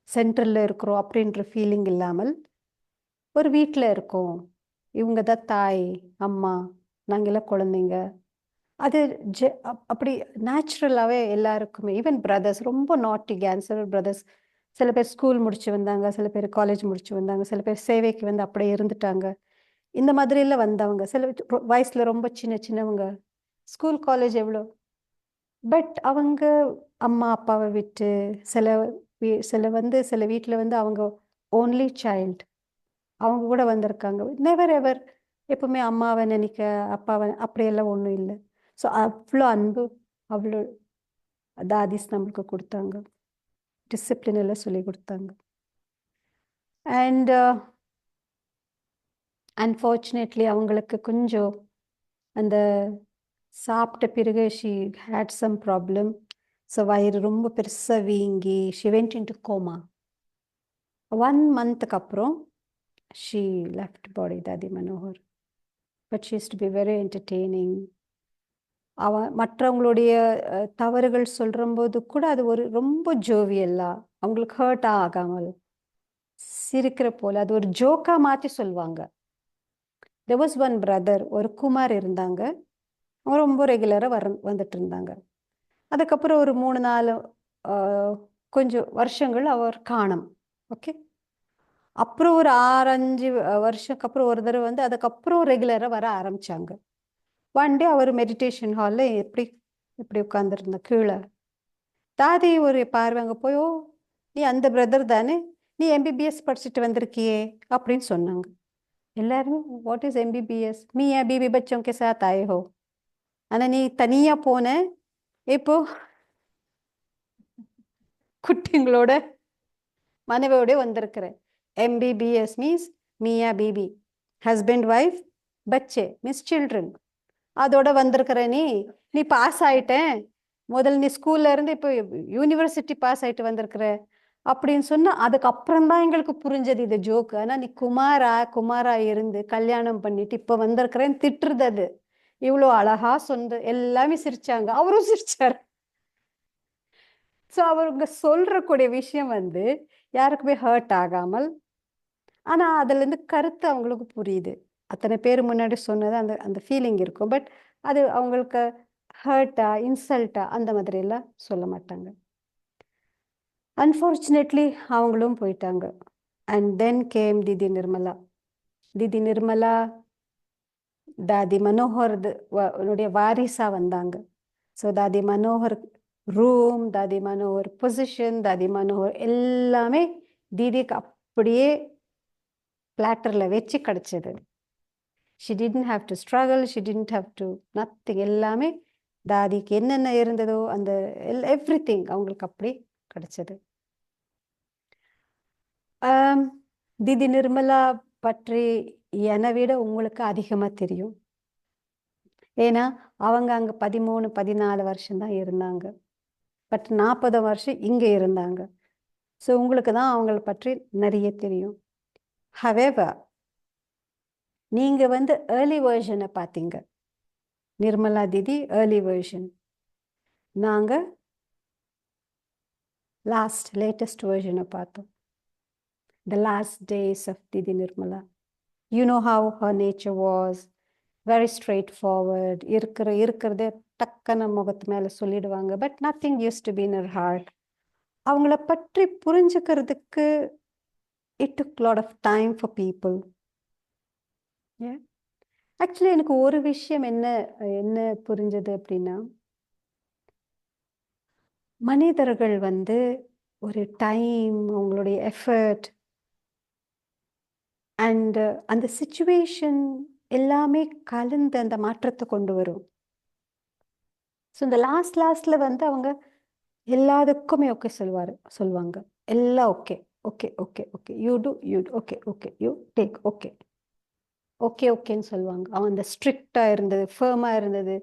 சென்டரில் இருக்கிறோம் அப்படின்ற ஃபீலிங் இல்லாமல் ஒரு வீட்டில் இருக்கோம், இவங்க தான் தாய் அம்மா, நாங்கள்லாம் குழந்தைங்க, அது அப்படி நேச்சுரலாகவே எல்லாருக்குமே. ஈவன் பிரதர்ஸ், ரொம்ப நாட்டி கேன்சர் பிரதர்ஸ், சில பேர் ஸ்கூல் முடிச்சு வந்தாங்க, சில பேர் காலேஜ் முடிச்சு வந்தாங்க, சில பேர் சேவைக்கு வந்து அப்படியே இருந்துட்டாங்க. இந்த மாதிரிலாம் வந்தவங்க, சில வயசில் ரொம்ப சின்னவங்க, ஸ்கூல் காலேஜ் எவ்வளோ, பட் அவங்க அம்மா அப்பாவை விட்டு சில வீட்டில் வந்து அவங்க ஓன்லி சைல்டு, அவங்க கூட வந்திருக்காங்க. நெவர் எவர் எப்பவுமே அம்மாவை நினைக்க, அப்பாவை அப்படியெல்லாம் ஒன்றும் இல்லை. ஸோ அவ்வளோ அன்பு, அவ்வளோ தாதிஸ் நம்மளுக்கு கொடுத்தாங்க. டிசிப்ளின் எல்லாம் சொல்லி கொடுத்தாங்க. அண்ட் அன்ஃபார்ச்சுனேட்லி அவங்களுக்கு கொஞ்சம் அந்த சாப்பிட்ட பிறகு she had some problem. So வயிறு ரொம்ப பெருசாக வீங்கி ஷி வெண்ட் இன்டு கோமா. 1 monthக்கு அப்புறம் she left body Dadi Manohar. But she used to be very entertaining. மற்றவங்களுடைய தவறுகள் சொல்லும்போது கூட அது ஒரு ரொம்ப ஜோவியல்லா, அவங்களுக்கு ஹர்ட் ஆகாமல் சிரிக்கிற போல அது ஒரு ஜோக்கா மாற்றி சொல்லுவாங்க. there was one brother, ஒரு குமார் இருந்தாங்க. அவங்க ரொம்ப ரெகுலராக வந்துட்டு இருந்தாங்க. அதுக்கப்புறம் ஒரு 3-4 கொஞ்சம் வருஷங்கள் அவர் காணும். ஓகே, அப்புறம் ஒரு 6-5 வருஷத்துக்கு அப்புறம் ஒரு தடவை வந்து அதுக்கப்புறம் ரெகுலராக வர ஆரம்பிச்சாங்க. ஒன் டே அவர் மெடிடேஷன் ஹாலில் எப்படி எப்படி உட்காந்துருந்த கீழே தாதி ஒரு பார்வை அங்கே போய், ஓ நீ அந்த பிரதர் தானே, நீ எம்பிபிஎஸ் படிச்சுட்டு வந்திருக்கியே அப்படின்னு சொன்னாங்க. எல்லாருமே வாட் இஸ் எம்பிபிஎஸ், மீ பிபி பச்சோம் கே சாத் ஆயே ஹோ, ஆனால் நீ தனியாக போன, இப்போ குட்டிங்களோட மனைவியோட வந்திருக்கிற. எம்பிபிஎஸ் மீன்ஸ் மியா பிபி, ஹஸ்பண்ட் ஒய்ஃப் பச்சே மீன்ஸ் சில்ட்ரன். அதோட வந்திருக்கிற நீ நீ பாஸ் ஆயிட்டேன், முதல்ல நீ ஸ்கூல்ல இருந்து இப்போ யூனிவர்சிட்டி பாஸ் ஆயிட்டு வந்திருக்கிற அப்படின்னு சொன்னா அதுக்கப்புறம் தான் எங்களுக்கு புரிஞ்சது இது ஜோக்கு. ஆனா நீ குமாரா இருந்து கல்யாணம் பண்ணிட்டு இப்ப வந்திருக்கிறேன்னு திட்டுறது. அது இவ்வளோ அழகா சொந்த எல்லாமே சிரிச்சாங்க, அவரும் சிரிச்சார். ஸோ அவருங்க சொல்றக்கூடிய விஷயம் வந்து யாருக்குமே ஹர்ட் ஆகாமல், ஆனா அதுல இருந்து கருத்து அவங்களுக்கு புரியுது. அத்தனை பேர் முன்னாடி சொன்னது அந்த அந்த ஃபீலிங் இருக்கும். பட் அது அவங்களுக்கு ஹர்ட்டா இன்சல்ட்டா அந்த மாதிரி எல்லாம் சொல்ல மாட்டாங்க. அன்ஃபார்ச்சுனேட்லி அவங்களும் போயிட்டாங்க. அண்ட் தென் கேம் திதி நிர்மலா. திதி நிர்மலா தாதி மனோகர் வாரிசா வந்தாங்க. ஸோ தாதி மனோகர் ரூம், தாதி மனோகர் பொசிஷன், தாதி மனோகர் எல்லாமே தீதிக்கு அப்படியே பிளாட்டரில் வச்சு கிடச்சிது. She didn't have to struggle, she didn't have to nothing. எல்லாமே தாதிக்கு என்னென்ன இருந்ததோ அந்த எவ்ரி திங் அவங்களுக்கு அப்படி கிடச்சிது. திதி நிர்மலா பற்றி என்னை விட உங்களுக்கு அதிகமாக தெரியும். ஏன்னா அவங்க அங்கே 13-14 வருஷம்தான் இருந்தாங்க. பட் 40 வருஷம் இங்கே இருந்தாங்க. ஸோ உங்களுக்கு தான் அவங்கள பற்றி நிறைய தெரியும். ஹவெவர் நீங்கள் வந்து ஏர்லி வேர்ஷனை பார்த்தீங்க, நிர்மலா திதி ஏர்லி வேர்ஷன். நாங்கள் லேட்டஸ்ட் வேர்ஷனை பார்த்தோம். The last days of Didi Nirmala. You know how her nature was very straightforward. இருக்கிறதே டக்குன்னு முகத்து மேலே சொல்லிடுவாங்க. But nothing used to be in her heart. அவங்கள பற்றி புரிஞ்சுக்கிறதுக்கு it took lot of time for people. Actually எனக்கு ஒரு விஷயம் என்ன புரிஞ்சது அப்படின்னா, மனிதர்கள் வந்து ஒரு டைம், அவங்களுடைய எஃபர்ட் அண்ட் அந்த சிச்சுவேஷன் எல்லாமே கலந்து அந்த மாற்றத்தை கொண்டு வரும். ஸோ இந்த லாஸ்ட்ல வந்து அவங்க எல்லாத்துக்குமே ஓகே சொல்லுவாங்க. எல்லாம் okay okay okay okay you too okay okay you take okay okay ஓகேன்னு சொல்லுவாங்க. அவன் அந்த ஸ்ட்ரிக்டாக இருந்தது, ஃபேர்மாக இருந்தது.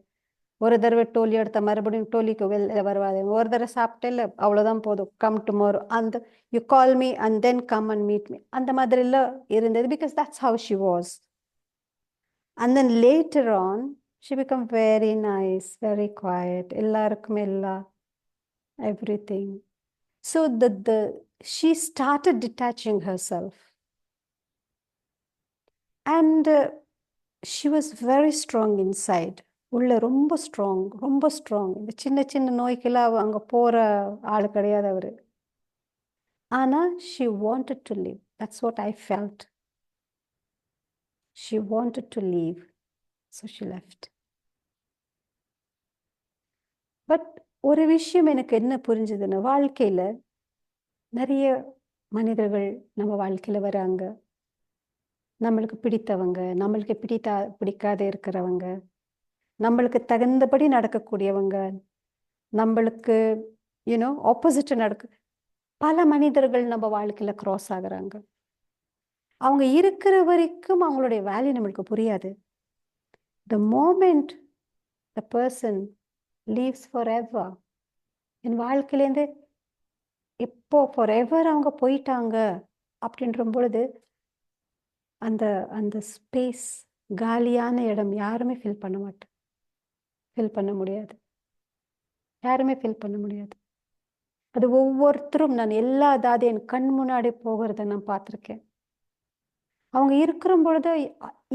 ஒரு தடவை டோலி எடுத்த மறுபடியும் டோலிக்கு வெளில வருவாது. ஒரு தடவை சாப்பிட்டே இல்லை, அவ்வளோதான் போதும், கம் டுமாரோ, அந்த you call me and then come and meet me, அந்த மாதிரிலாம் இருந்தது. Because that's how she was. And then later on she became very nice, very quiet, எல்லாருக்குமே everything. So she started detaching herself. And she was very strong inside. உள்ள ரொம்ப strong, ரொம்ப strong. இந்த சின்ன சின்ன நோய்க்கெல்லாம் அங்கே போகிற ஆள் கிடையாது அவர். ஆனால் she wanted to live. That's what I felt. She wanted to leave. So she left. But ஒரு விஷயம் எனக்கு என்ன புரிஞ்சுதுன்னா, வாழ்க்கையில் நிறைய மனிதர்கள் நம்ம வாழ்க்கையில் வராங்க. நம்மளுக்கு பிடித்தவங்க, நம்மளுக்கு பிடிக்காத இருக்கிறவங்க, நம்மளுக்கு தகுந்தபடி நடக்கக்கூடியவங்க, நம்மளுக்கு ஆப்போசிட் பல மனிதர்கள் நம்ம வாழ்க்கையில கிராஸ் ஆகுறாங்க. அவங்க இருக்கிற வரைக்கும் அவங்களுடைய வேல்யூ நம்மளுக்கு புரியாது. The moment the person leaves forever, என் வாழ்க்கையிலேருந்து எப்போ forever அவங்க போயிட்டாங்க அப்படின்ற பொழுது அந்த அந்த ஸ்பேஸ், காலியான இடம் யாருமே ஃபில் பண்ண மாட்டோம். ஃபில் பண்ண முடியாது. யாருமே ஃபில் பண்ண முடியாது. அது ஒவ்வொருத்தரும் நான் அதாவது என் கண் முன்னாடி போகிறத நான் பார்த்துருக்கேன். அவங்க இருக்கிற பொழுது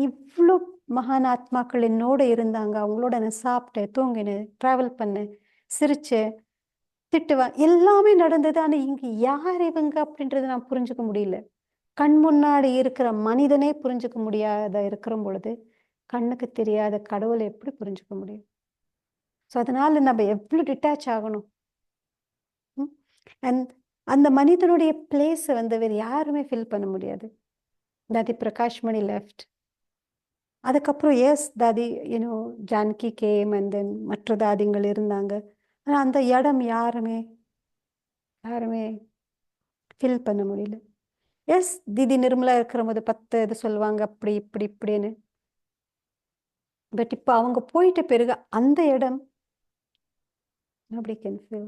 இவ்வளோ மகான் ஆத்மாக்கள் என்னோட இருந்தாங்க. அவங்களோட நான் சாப்பிட்டேன், தூங்கினேன், ட்ராவல் பண்ணேன், சிரிச்சேன், திட்டுவேன், எல்லாமே நடந்தது. ஆனால் இங்கே யார் இவங்க அப்படின்றத நான் புரிஞ்சுக்க முடியல. கண் முன்னாடி இருக்கிற மனிதனே புரிஞ்சுக்க முடியாத இருக்கிற பொழுது கண்ணுக்கு தெரியாத கடவுளை எப்படி புரிஞ்சுக்க முடியும்? ஸோ அதனால நம்ம எவ்வளோ டிட்டாச் ஆகணும். அண்ட் அந்த மனிதனுடைய பிளேஸை வேறு யாருமே ஃபில் பண்ண முடியாது. தாதி பிரகாஷ்மணி லெஃப்ட். அதுக்கப்புறம் தாதி ஜானகி கேம் அண்ட் தென் மற்ற தாதிங்கள் இருந்தாங்க. ஆனால் அந்த இடம் யாருமே ஃபில் பண்ண முடியல. தீதி நிர்மலா இருக்கிற போது 10 இது சொல்லுவாங்க, அப்படி இப்படி இப்படின்னு. பட் இப்போ அவங்க போயிட்ட பிறகு அந்த இடம் nobody can fill.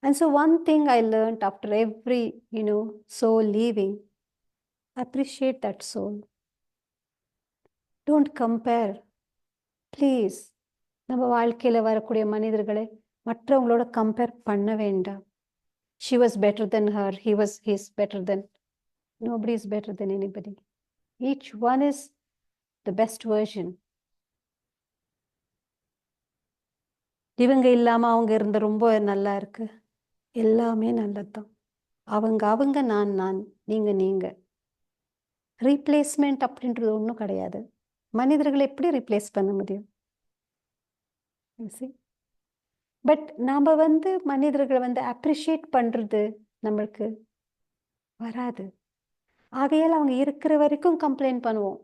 And so one thing I learned after every soul leaving, appreciate that soul. Don't compare. Please. நம்ம வாழ்க்கையில வரக்கூடிய மனிதர்களை மற்றவங்களோட கம்பேர் பண்ண வேண்டாம். She was better than her. He's better than. Nobody is better than anybody. Each one is the best version. இவங்க இல்லாம அவங்க இருந்த ரொம்ப நல்லா இருக்கு. எல்லாமே நல்லதுதான். அவங்க நான் நீங்க. ரீப்ளேஸ்மெண்ட் அப்படின்றது ஒன்றும் கிடையாது. மனிதர்களை எப்படி ரீப்ளேஸ் பண்ண முடியும்? பட் நாம் மனிதர்களை அப்ரிஷியேட் பண்ணுறது நம்மளுக்கு வராது. ஆகையால் அவங்க இருக்கிற வரைக்கும் கம்ப்ளைண்ட் பண்ணுவோம்.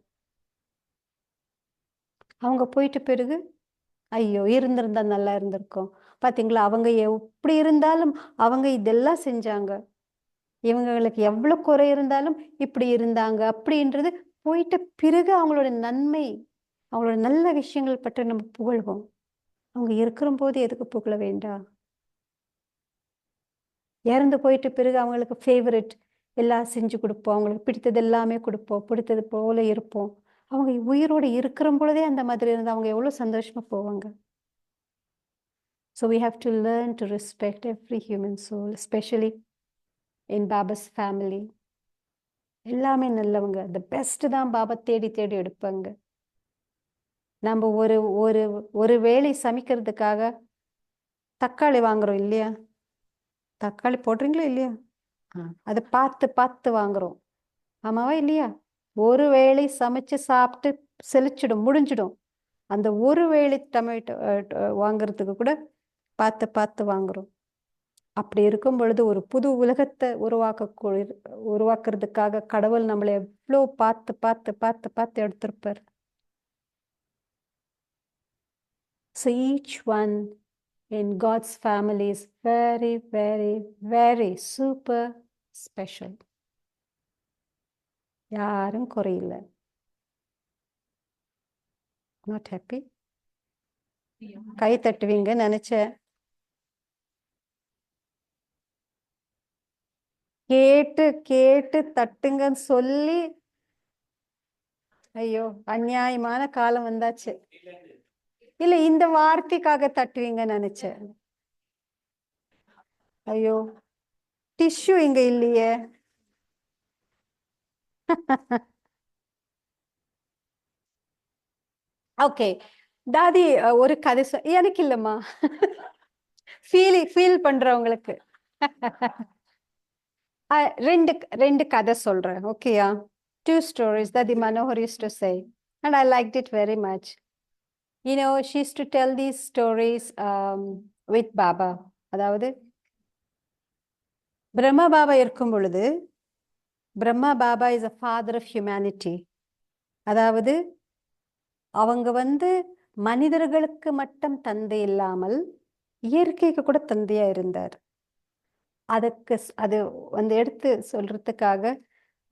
அவங்க போயிட்ட பிறகு ஐயோ இருந்திருந்தா நல்லா இருந்திருக்கும், பார்த்தீங்களா அவங்க எப்படி இருந்தாலும் அவங்க இதெல்லாம் செஞ்சாங்க, இவங்களுக்கு எவ்வளோ குறை இருந்தாலும் இப்படி இருந்தாங்க அப்படின்றது போயிட்ட பிறகு அவங்களோட நன்மை, அவங்களோட நல்ல விஷயங்கள் பற்றி நம்ம புகழ்வோம். அவங்க இருக்கிற போது எதுக்கு புகழ வேண்டாம்? இறந்து போயிட்ட பிறகு அவங்களுக்கு ஃபேவரட் எல்லாம் செஞ்சு கொடுப்போம், அவங்களுக்கு பிடித்தது எல்லாமே கொடுப்போம், பிடித்தது போல இருப்போம். அவங்க உயிரோடு இருக்கிற பொழுதே அந்த மாதிரி இருந்து அவங்க எவ்வளோ சந்தோஷமா போவாங்க. So we have to learn to respect every human soul, especially in Baba's family. எல்லாமே நல்லவங்க. the best தான் பாபா தேடி தேடி எடுப்பாங்க. நம்ம ஒரு வேளை சமைக்கிறதுக்காக தக்காளி வாங்குறோம் இல்லையா? தக்காளி போடுறீங்களா இல்லையா? அதை பார்த்து பார்த்து வாங்குறோம், ஆமாவா இல்லையா? ஒரு வேளை சமைச்சு சாப்பிட்டு செழிச்சிடும், முடிஞ்சிடும். அந்த ஒரு வேளை டொமேட்டோ வாங்குறதுக்கு கூட பார்த்து பார்த்து வாங்குறோம். அப்படி இருக்கும் பொழுது ஒரு புது உலகத்தை உருவாக்குறதுக்காக கடவுள் நம்மளை எவ்வளோ பார்த்து பார்த்து பார்த்து பார்த்து எடுத்திருப்பார். So each one in God's family is very, very, very super special. யாரும் குறையில்லை. Not happy? கை தட்டுவீங்க நினைச்சேன். கேட்டு கேட்டு தட்டுங்கன்னு சொல்லி ஐயோ அநியாயமான காலம் வந்தாச்சு. இல்ல இந்த வார்த்தைக்காக தட்டுவீங்கன்னு நினைச்சேன். ஐயோ டிஷ்யூ இங்க இல்லையே. ஓகே தாதி ஒரு கதை எனக்கு இல்லம்மா, ஃபீல் பண்றவங்களுக்கு ரெண்டு கதை சொல்றேன். ஓகேயா? 2 stories that the Manohar used to say, and I liked it very much. She used to tell these stories with Baba. அதாவது பிரம்ம பாபா இருக்கும் பொழுது Brahma Baba is a father of humanity. அதாவது அவங்க மனிதர்களுக்கு மட்டும் தந்தை இல்லாமல் இயற்கைக்கு கூட தந்தையா இருந்தார். அதுக்கு அது எடுத்து சொல்றதுக்காக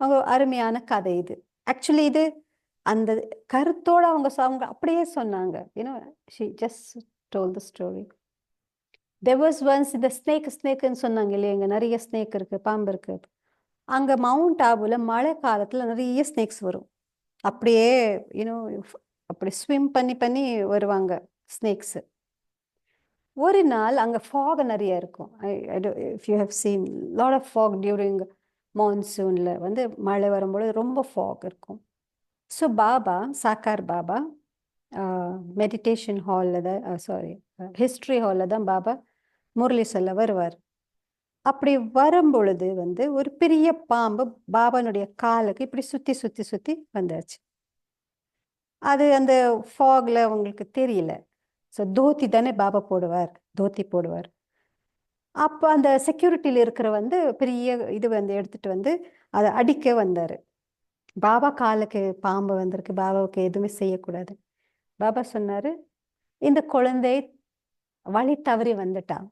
அவங்க அருமையான கதை இது. ஆக்சுவலி இது அந்த கருத்தோட அவங்க அப்படியே சொன்னாங்க. she just told the story. There was once இந்த ஸ்னேக்னு சொன்னாங்க இல்லையா, இங்க நிறைய ஸ்னேக் இருக்கு, பாம்பு இருக்கு. அங்க மவுண்ட் ஆபுல மழை காலத்துல நிறைய ஸ்னேக்ஸ் வரும். அப்படியே அப்படி ஸ்விம் பண்ணி பண்ணி வருவாங்க ஸ்னேக்ஸ். ஒரு நாள் அங்க ஃபாக் நிறைய இருக்கும். If you have seen lot of fog during மான்சூன்ல மழை வரும்பொழுது ரொம்ப ஃபாக் இருக்கும். ஸோ பாபா, சாக்கார் பாபா மெடிடேஷன் ஹாலில் தான், சாரி ஹிஸ்ட்ரி ஹாலில் தான் பாபா முரளி சொல்ல வருவார். அப்படி வரும்பொழுது ஒரு பெரிய பாம்பு பாபானுடைய காலுக்கு இப்படி சுற்றி சுற்றி சுற்றி வந்தாச்சு. அது அந்த ஃபாக்ல அவங்களுக்கு தெரியல. ஸோ தோத்தி தானே பாபா போடுவார், தோத்தி போடுவார். அப்போ அந்த செக்யூரிட்டியில் இருக்கிற பெரிய இது எடுத்துட்டு அதை அடிக்க வந்தார். பாபா காலுக்கு பாம்பு வந்திருக்கு, பாபாவுக்கு எதுவுமே செய்யக்கூடாது. பாபா சொன்னாரு, இந்த குழந்தை வழி தவறி வந்துட்டான்,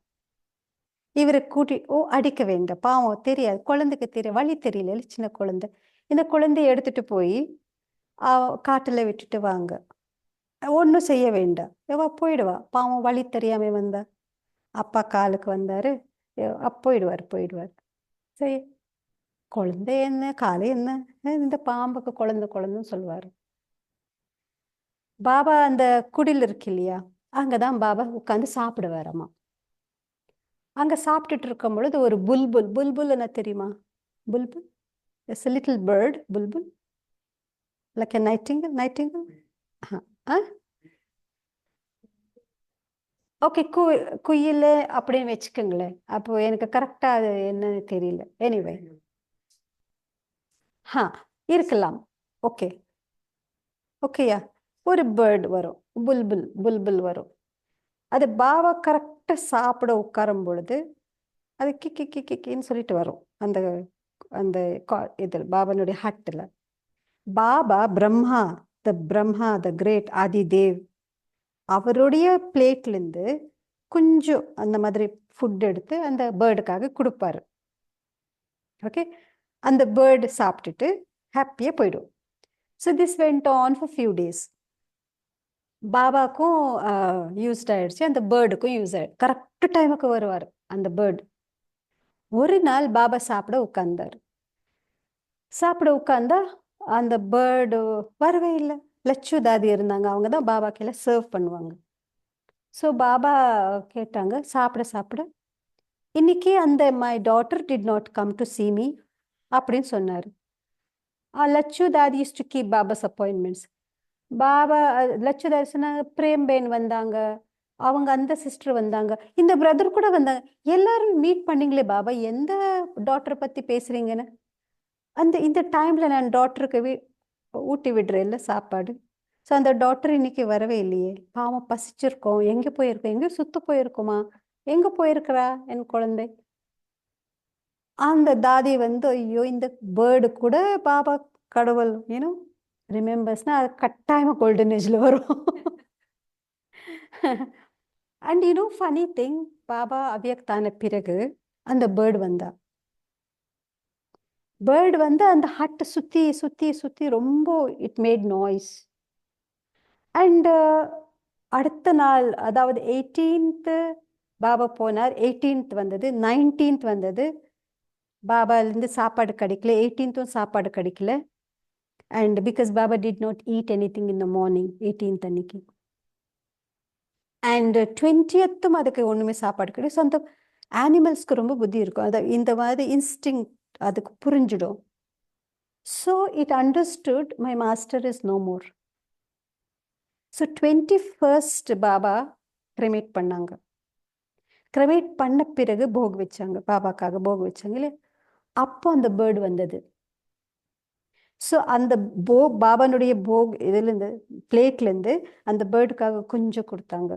இவரை கூட்டி அடிக்க வேண்டாம், பாவம் தெரியாது, குழந்தைக்கு தெரியும், வழி தெரியல, சின்ன குழந்தை, இந்த குழந்தைய எடுத்துட்டு போய் காட்டுல விட்டுட்டு வாங்க, ஒன்றும் செய்ய வேண்டாம், எவா போயிடுவா, பாவம் வழி தெரியாம வந்தா. அப்பா காலுக்கு வந்தாரு, போயிடுவார். சரி, குழந்தை என்ன காலை என்ன, இந்த பாம்புக்கு குழந்தைன்னு சொல்லுவாரு. பாபா அந்த குடில் இருக்கு இல்லையா, அங்கதான் பாபா உட்காந்து சாப்பிடுவாராமா. அங்க சாப்பிட்டுட்டு இருக்கும் பொழுது ஒரு புல்புல் என்ன தெரியுமா? Bulbul is a little bird, Bulbul like a nightingale. Okay, குயில் அப்படின்னு வச்சுக்கோங்களேன். அப்போ எனக்கு கரெக்டா அது என்னன்னு தெரியல. எனிவே இருக்கலாம். ஓகேயா, ஒரு பேர்டு வரும், புல்புல் வரும். அது பாபா கரெக்டா சாப்பிட உட்காரும் பொழுது அது கிக்கின்னு சொல்லிட்டு வரும். அந்த அந்த இதில் பாபானுடைய ஹட்டில் பாபா பிரம்மா த கிரேட் ஆதிதேவ் அவருடைய பிளேட்லேருந்து கொஞ்சம் அந்த மாதிரி ஃபுட் எடுத்து அந்த பேர்டுக்காக கொடுப்பாரு. ஓகே, அந்த பேர்டு சாப்பிட்டுட்டு ஹாப்பியாக போயிடும். So this went on for few days. பாபாக்கும் யூஸ்ட் ஆயிடுச்சு, அந்த பேர்டுக்கும் யூஸ் ஆயிடுச்சு. கரெக்ட் டைமுக்கு வருவார் அந்த பேர்டு. ஒரு நாள் பாபா சாப்பிட உட்கார்ந்தா அந்த பேர்டு வரவே இல்லை. லட்சு தாதி இருந்தாங்க, அவங்க தான் பாபா கீழே சர்வ் பண்ணுவாங்க. ஸோ பாபா கேட்டாங்க, சாப்பிட இன்னைக்கு அந்த my daughter did not come to see me அப்படின்னு சொன்னார். லட்சு தாதி யூஸ் டு கீப் பாபாஸ் அப்பாயின்மெண்ட்ஸ். பாபா லட்சு தாதி சொன்னாங்க, பிரேம்பேன் வந்தாங்க, அவங்க அந்த சிஸ்டர் வந்தாங்க, இந்த பிரதர் கூட வந்தாங்க, எல்லாரும் மீட் பண்ணீங்களே பாபா, எந்த டாக்டரை பத்தி பேசுறீங்கன்னு. இந்த டைம்ல நான் டாக்டருக்கு ஊட்டி விடுறேன்ல சாப்பாடு. ஸோ அந்த டாக்டர் இன்னைக்கு வரவே இல்லையே, பாவம் பசிச்சிருக்கோம், எங்கே போயிருக்கோம், எங்கே சுத்த போயிருக்குமா, எங்கே போயிருக்கிறா என் குழந்தை. அந்த தாதி ஐயோ, இந்த பேர்டு கூட பாபா கடவுள் ரிமெம்பர்ஸ்னா அது கட்டாயமாக கோல்டன் ஏஜில் வரும். அண்ட் ஃபனி திங், பாபா அவ்யக்தான பிறகு அந்த பேர்டு வந்தா. பேர்டு அந்த ஹட்டை சுற்றி சுற்றி சுற்றி ரொம்ப இட் மேட் நாய்ஸ். அண்ட் அடுத்த நாள், அதாவது 18th பாபா போனார், 18th வந்தது, 19th வந்தது, பாபாலேருந்து சாப்பாடு கிடைக்கல, 18th சாப்பாடு கிடைக்கல. And because Baba did not eat any thing in the morning 18th அன்னைக்கு. அண்ட் 20th அதுக்கு ஒன்றுமே சாப்பாடு கிடையாது. ஸோ அந்த ஆனிமல்ஸ்க்கு ரொம்ப புத்தி இருக்கும், அது இந்த மாதிரி இன்ஸ்டிங் அதுக்கு புரிஞ்சிடும். So it understood my master is no more. So 21st Baba cremate பண்ணாங்க. கிரெமேட் பண்ண பிறகு போக் வச்சாங்க, பாபாக்காக போக் வச்சாங்க இல்லையா, அப்போ அந்த பேர்டு வந்தது. ஸோ அந்த பாபானுடைய போக் இதுலேருந்து பிளேட்லேருந்து அந்த பேர்டுக்காக கொஞ்சம் கொடுத்தாங்க.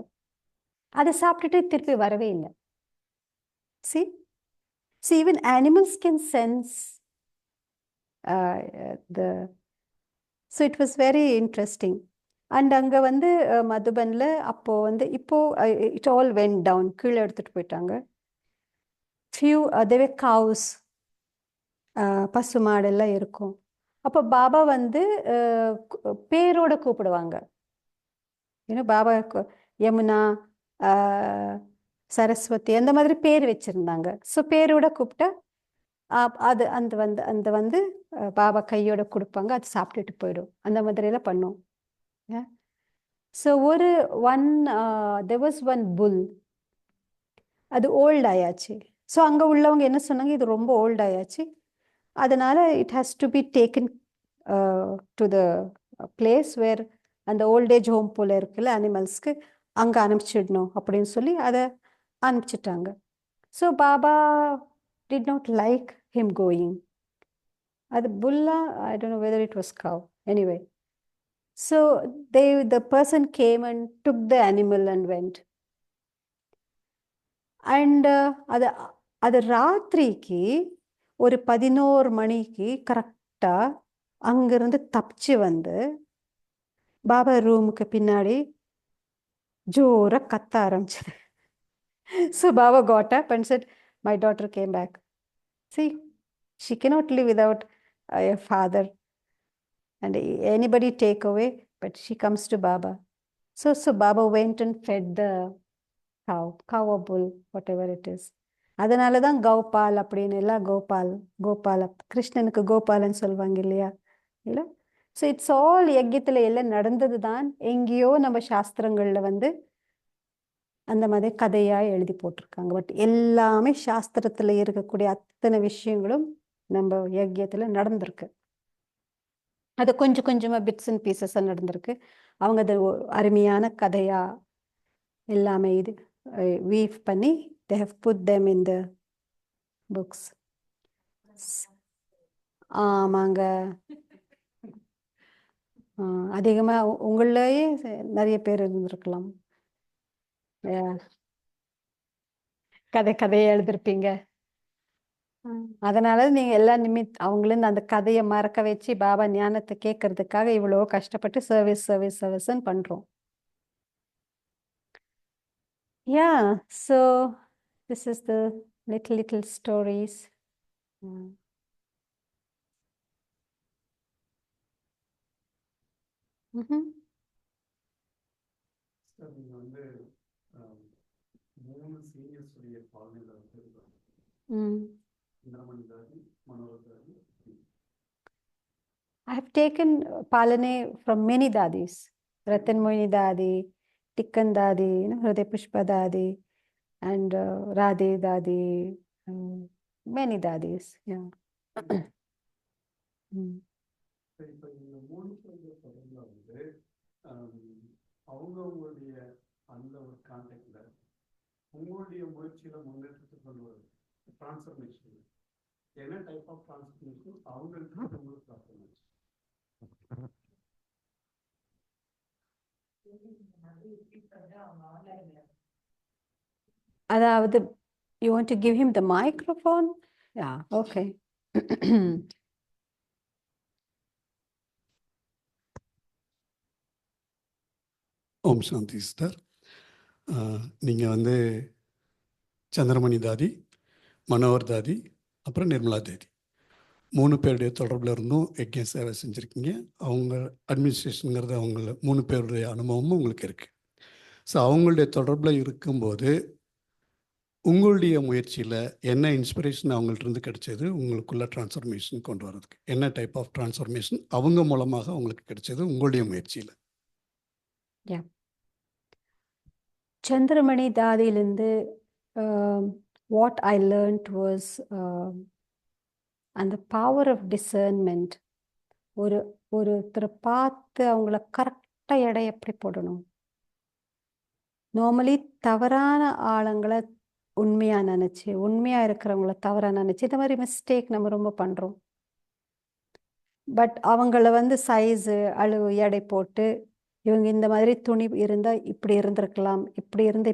அதை சாப்பிட்டுட்டு திருப்பி வரவே இல்லை. See, even animals can sense the so it was very interesting. And அங்கே வந்து மதுபனில் அப்போது வந்து இப்போது it all went down, கீழே எடுத்துகிட்டு போயிட்டாங்க. few there were cows, பசு மாடெல்லாம் இருக்கும். அப்போ பாபா வந்து பேரோட கூப்பிடுவாங்க. பாபா யமுனா, சரஸ்வதி அந்த மாதிரி பேர் வச்சுருந்தாங்க. ஸோ பேரோட கூப்பிட்டா அது அந்த வந்து பாபா கையோட கொடுப்பாங்க, அது சாப்பிட்டுட்டு போயிடும். அந்த மாதிரியெல்லாம் பண்ணும். So there was one bull, அது ஓல்ட் ஆயாச்சு. ஸோ அங்கே உள்ளவங்க என்ன சொன்னாங்க, இது ரொம்ப ஓல்ட் ஆயாச்சு, அதனால் it has to be taken to the place where அந்த ஓல்டேஜ் ஹோம் போல் இருக்குல்ல அனிமல்ஸ்க்கு, அங்கே அனுப்பிச்சிடணும் அப்படின்னு சொல்லி அதை அனுப்பிச்சிட்டாங்க. So Baba did not like him going. அது புல்லா, I don't know whether it was cow. Anyway, so the person came and took the animal and went. And அது ராத்திரிக்கு ஒரு 11 மணிக்கு கரெக்டாக அங்கிருந்து தப்பிச்சு வந்து பாபா ரூமுக்கு பின்னாடி ஜோராக கத்த ஆரம்பிச்சது. So Baba got up and said, my daughter came back. See, she cannot live without a father and anybody take away, but she comes to Baba. So Baba went and fed the cow or bull, whatever it is. அதனால தான் கௌபால் அப்படின்னு எல்லாம் கோபால கிருஷ்ணனுக்கு கோபாலன்னு சொல்லுவாங்க இல்லையா, இல்லை? So it's all யஜ்யத்தில் எல்லாம் நடந்தது தான். எங்கேயோ நம்ம சாஸ்திரங்களில் வந்து அந்த மாதிரி கதையாக எழுதி போட்டிருக்காங்க. பட் எல்லாமே சாஸ்திரத்தில் இருக்கக்கூடிய அத்தனை விஷயங்களும் நம்ம யஜ்யத்தில் நடந்திருக்கு. அது கொஞ்சம் கொஞ்சமாக பிட்ஸ் அண்ட் பீசஸாக நடந்திருக்கு. அவங்க அது அருமையான கதையாக எல்லாமே இது வீவ் பண்ணி they have put them in the books. ஆமாங்க, அதிகமாக உங்களையே நிறைய பேர் இருந்திருக்கலாம், கதையை எழுதிருப்பீங்க. அதனால நீங்க எல்லா அவங்களும் அந்த கதையை மறக்க வச்சு பாபா ஞானத்தை கேட்கறதுக்காக இவ்வளோ கஷ்டப்பட்டு சர்வீஸ்ன்னு பண்றோம். Yeah, so this is the little stories. I have taken Palane from many dadis. Ratan Moini Dadi, Tikkan Dadi, Hriday Pushpa Dadi, and Radhe Dadi, many dadis. Yeah. அவங்களுடைய அந்த ஒரு கான்டெக்ட்ல உங்களுடைய முயற்சியில முன்னேற்றத்துக்கு கொண்டு வருது டிரான்ஸ்ஃபர்மேஷன், என்ன டைப் ஆஃப் டிரான்ஸ்ஃபர்மேஷன் அவங்களுக்கு உங்களுக்கு டிரான்ஸ்ஃபர்மேஷன்? அதாவது you want to give him the microphone? Yeah, okay. Om Shanti sister. நீங்கள் வந்து சந்திரமணி தாதி, மனோகர் தாதி, அப்புறம் நிர்மலா தேதி 3 பேருடைய தொடர்பில் இருந்தும் யஜ்ய சேவை செஞ்சுருக்கீங்க. அவங்க அட்மினிஸ்ட்ரேஷனுங்கிறது அவங்கள 3 பேருடைய அனுபவமும் உங்களுக்கு இருக்குது. ஸோ அவங்களுடைய தொடர்பில் இருக்கும்போது உங்களுடைய முயற்சியில் என்ன இன்ஸ்பிரேஷன் அவங்கள்ட்ட கிடைச்சது, உங்களுக்குள்ள டிரான்ஸ்ஃபர்மேஷன் கொண்டு வரதுக்கு என்ன டைப் ஆஃப் டிரான்ஸ்ஃபர்மேஷன் அவங்க மூலமாக அவங்களுக்கு கிடைச்சது உங்களுடைய முயற்சியில்? Chandramani தாதியிலிருந்து what I learnt was அந்த பவர் ஆஃப் டிசர்ன்மெண்ட். ஒருத்தரை பார்த்து அவங்கள கரெக்டாக எடை எப்படி போடணும். நார்மலி தவறான ஆளுங்களை உண்மையாக நினச்சி, உண்மையாக இருக்கிறவங்கள தவறாக நினச்சி, இந்த மாதிரி மிஸ்டேக் நம்ம ரொம்ப பண்ணுறோம். பட் அவங்கள வந்து சைஸு அளவு எடை போட்டு இவங்க இந்த மாதிரி துணி இருந்தால் இப்படி இருந்திருக்கலாம், இப்படி இருந்து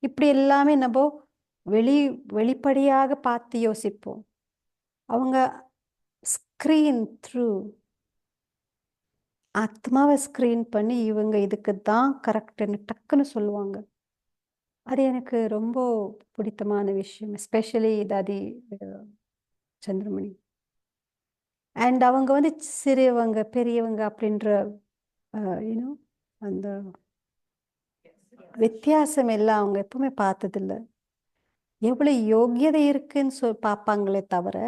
இப்படி எல்லாமே நம்ம வெளிப்படையாக பார்த்து யோசிப்போம். அவங்க ஸ்க்ரீன் த்ரூ ஆத்மாவை ஸ்க்ரீன் பண்ணி இவங்க இதுக்கு தான் கரெக்டுன்னு டக்குன்னு சொல்லுவாங்க. அது எனக்கு ரொம்ப பிடித்தமான விஷயம், எஸ்பெஷலி தாதி சந்திரமணி. அண்ட் அவங்க வந்து சிறியவங்க பெரியவங்க அப்படின்ற யூனோ அந்த வித்தியாசம் எல்லாம் அவங்க எப்பவுமே பார்த்ததில்ல. எவ்வளோ யோகியதை இருக்குன்னு பார்ப்பாங்களே தவிர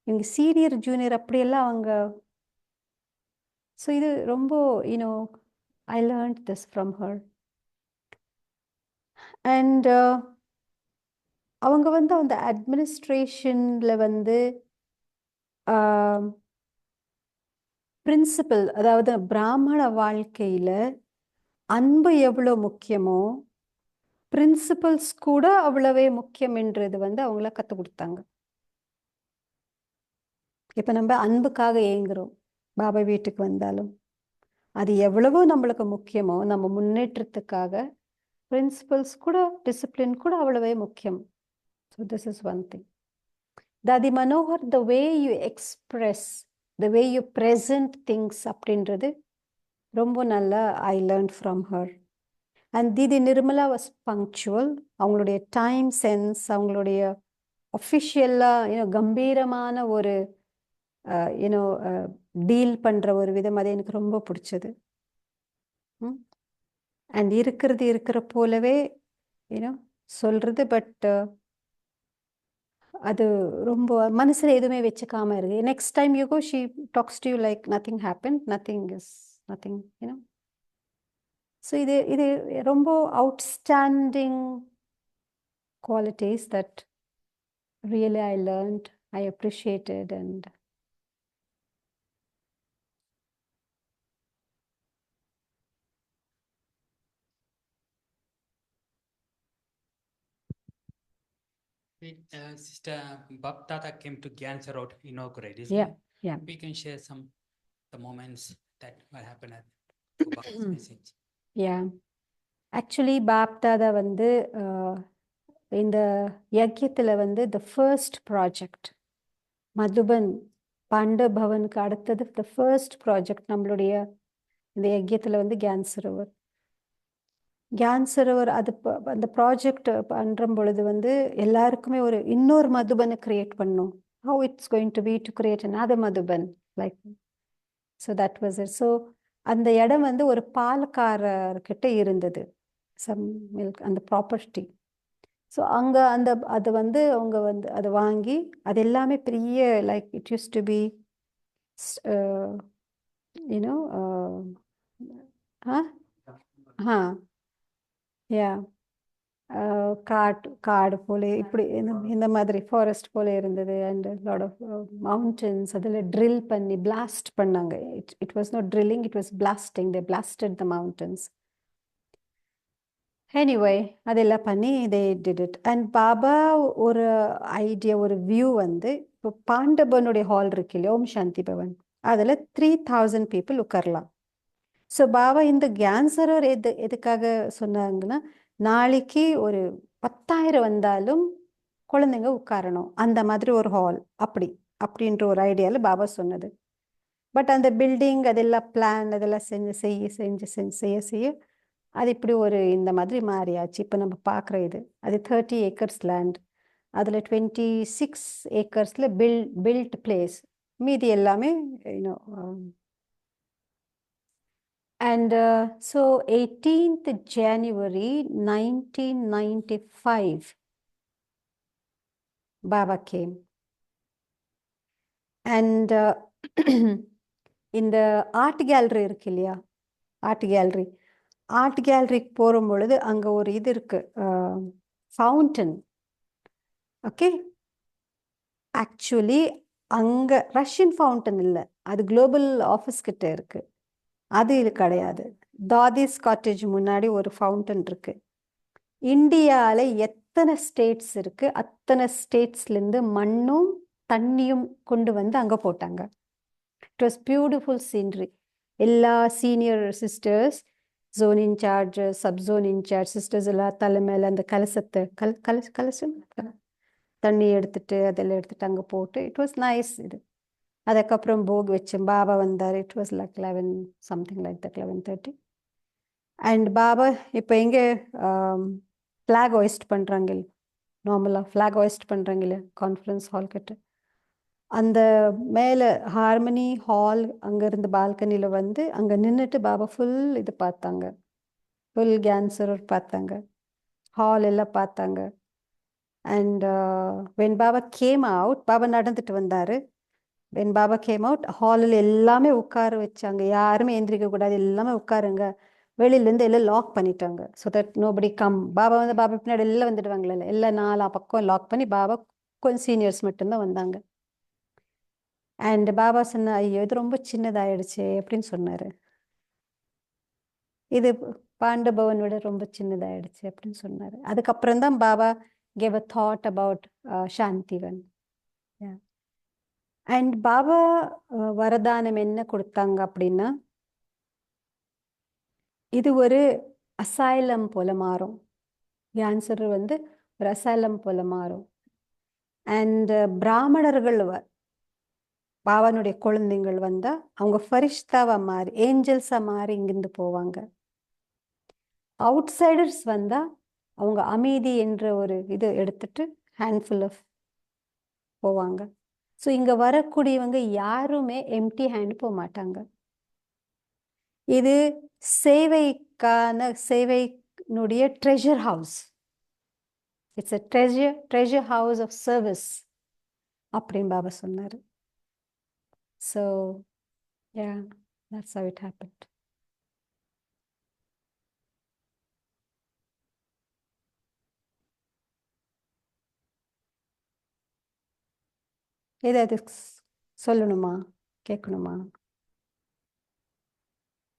இவங்க சீனியர் ஜூனியர் அப்படியெல்லாம் அவங்க. ஸோ இது ரொம்ப you know I learned this from her. And அவங்க வந்து அந்த அட்மினிஸ்ட்ரேஷனில் வந்து பிரின்சிபல், அதாவது பிராமண வாழ்க்கையில் அன்பு எவ்வளோ முக்கியமோ பிரின்சிபல்ஸ் கூட அவ்வளவே முக்கியம்ன்றது வந்து அவங்கள கற்றுக் கொடுத்தாங்க. இப்போ நம்ம அன்புக்காக ஏங்குறோம் பாபா வீட்டுக்கு வந்தாலும், அது எவ்வளவோ நம்மளுக்கு முக்கியமோ நம்ம முன்னேற்றத்துக்காக பிரின்சிபல்ஸ் கூட டிசிப்ளின் கூட அவ்வளவே முக்கியம். So this is one thing. Dadi Manohar, the way you express, the way you present things அப்படின்றது ரொம்ப நல்லா I learn from her. And Didi Nirmala was punctual. அவங்களுடைய டைம் சென்ஸ், அவங்களுடைய அஃபிஷியலாக கம்பீரமான ஒரு டீல் பண்ணுற ஒரு விதம், அது எனக்கு ரொம்ப பிடிச்சது. அண்ட் இருக்கிற போலவே சொல்கிறது, பட் அது ரொம்ப மனசில் எதுவுமே வச்சுக்காம இருக்கு. Next time you go, she talks to you like nothing happen, nothing is nothing. So இது ரொம்ப outstanding qualities that really I learned, I appreciated. And Sister Baptata came to Gyansa Road inaugurate, isn't yeah, it? yeah. We can share the moments that what happened at Baba's message. Yeah. Actually, Bapdada வந்து இந்த யக்கியத்தில் வந்து the first project, Madhuban Banda பவனுக்கு அடுத்தது the first project நம்மளுடைய இந்த யக்கியத்தில் வந்து கியான் சரோவர். கியான் சரோவர் அது அந்த project பண்ணுற பொழுது வந்து எல்லாருக்குமே ஒரு இன்னொரு மதுபனை கிரியேட் பண்ணும். how it's going to be to create another Madhuban, like so that was it. So அந்த இடம் வந்து ஒரு பால்காரர்கிட்ட இருந்தது, சம் மில்க் அந்த ப்ராப்பர்ட்டி. ஸோ அங்கே அது வந்து அவங்க வந்து அதை வாங்கி அது எல்லாமே பெரிய like it used to be you know yeah காடு போல இப்படி இந்த மாதிரி ஃபாரஸ்ட் போல இருந்தது. அண்ட் லாட் ஆஃப் மவுண்டன்ஸ் அதில் ட்ரில் பண்ணி பிளாஸ்ட் பண்ணாங்க. It was not drilling, it was blasting. They blasted the mountains. Anyway அதெல்லாம் பண்ணி they did it. And Baba ஒரு ஐடியா, ஒரு வியூ வந்து இப்போ பாண்டபனுடைய ஹால் இருக்கு இல்லையா, ஓம் சாந்தி பவன், அதில் 3000 பீப்புள் உட்காரலாம். ஸோ பாபா இந்த கியான் சரோவர் எதுக்காக சொன்னாங்கன்னா, நாளைக்கு ஒரு 10,000 வந்தாலும் குழந்தைங்க உட்காரணும், அந்த மாதிரி ஒரு ஹால் அப்படின்ற ஒரு ஐடியாவில் பாபா சொன்னது. பட் அந்த பில்டிங் அதெல்லாம் பிளான் அதெல்லாம் செய்ய அது இப்படி ஒரு இந்த மாதிரி மாறியாச்சு. இப்போ நம்ம பார்க்குற இது அது 30 acres லேண்ட், அதில் 26 acresல பில்ட் பிளேஸ், மீதி எல்லாமே you know. And so 18th January 1995, Baba came. And இந்த ஆர்ட் கேலரி இருக்கு இல்லையா, ஆர்ட் கேலரிக்கு போகும் பொழுது அங்கே ஒரு இது இருக்கு, ஃபவுண்டன். ஓகே, ஆக்சுவலி அங்கே ரஷ்யன் ஃபவுண்டன் இல்லை, அது குளோபல் ஆஃபீஸ் கிட்ட இருக்கு. அது இது கிடையாது. தாதிஸ் காட்டேஜ் முன்னாடி ஒரு ஃபவுண்டன் இருக்கு. இந்தியாவில் எத்தனை ஸ்டேட்ஸ் இருக்கு, அத்தனை ஸ்டேட்ஸ்லேருந்து மண்ணும் தண்ணியும் கொண்டு வந்து அங்கே போட்டாங்க. It was beautiful scenery. எல்லா senior sisters, zone incharge, sub zone incharge sisters எல்லாம் தலைமையில் அந்த கலசத்தை கலசம் தண்ணி எடுத்துட்டு அதெல்லாம் எடுத்துட்டு அங்கே போட்டு இட் வாஸ் நைஸ். இது அதுக்கப்புறம் போக் வச்சேன். பாபா வந்தார். It was like 11 something like that 11:30. And Baba இப்போ எங்கே ஃப்ளாக் ஹோயிஸ்ட் பண்ணுறாங்க, நார்மலாக ஃப்ளாக் ஹோயிஸ்ட் பண்ணுறாங்க இல்லையா கான்ஃபரன்ஸ் ஹால் கிட்ட, அந்த மேலே ஹார்மனி ஹால் அங்கேருந்து பால்கனியில் வந்து அங்கே நின்றுட்டு பாபா ஃபுல் இது பார்த்தாங்க, ஃபுல் கேன்சர் பார்த்தாங்க, ஹால் எல்லாம் பார்த்தாங்க. And when Baba came out, Baba நடந்துட்டு வந்தார். வென் பாபா கேம் அவுட், ஹாலில் எல்லாமே உட்கார வச்சாங்க, யாருமே எந்திரிக்க கூடாது, எல்லாமே உட்காருங்க. வெளியிலேருந்து எல்லாம் லாக் பண்ணிட்டாங்க, so that nobody come. Baba வந்து பாபா பின்னாடி எல்லாம் வந்துடுவாங்களே, எல்லாம் 4 பக்கம் லாக் பண்ணி பாபா கொஞ்சம் சீனியர்ஸ் மட்டும்தான் வந்தாங்க. அண்ட் பாபா சொன்ன, ஐயோ இது ரொம்ப சின்னதாயிடுச்சு அப்படின்னு சொன்னார். இது பாண்ட பவன் விட ரொம்ப சின்னதாயிடுச்சு அப்படின்னு சொன்னார். அதுக்கப்புறம் தான் Baba gave a thought about Shantivan. And Baba வரதானம் என்ன கொடுத்தாங்க அப்படின்னா, இது ஒரு அசைலம் போல மாறும். கேன்சர் வந்து ஒரு அசைலம் போல மாறும். அண்ட் பிராமணர்கள் பாபானுடைய குழந்தைங்கள் வந்தா அவங்க ஃபரிஷ்தாவா மாறி, ஏஞ்சல்ஸா மாறி இங்கிருந்து போவாங்க. அவுட்சைடர்ஸ் வந்தா அவங்க அமைதி என்ற ஒரு இது எடுத்துட்டு ஹேண்ட்ஃபுல் ஆஃப் போவாங்க. ஸோ இங்க வரக்கூடியவங்க யாருமே எம்டி ஹேண்ட் போக மாட்டாங்க. இது சேவையினுடைய treasure house. It's a treasure house of service அப்படின்னு பாபா சொன்னார். So that's how it happened. ஏதாவது சொல்லணுமா, கேட்கணுமா?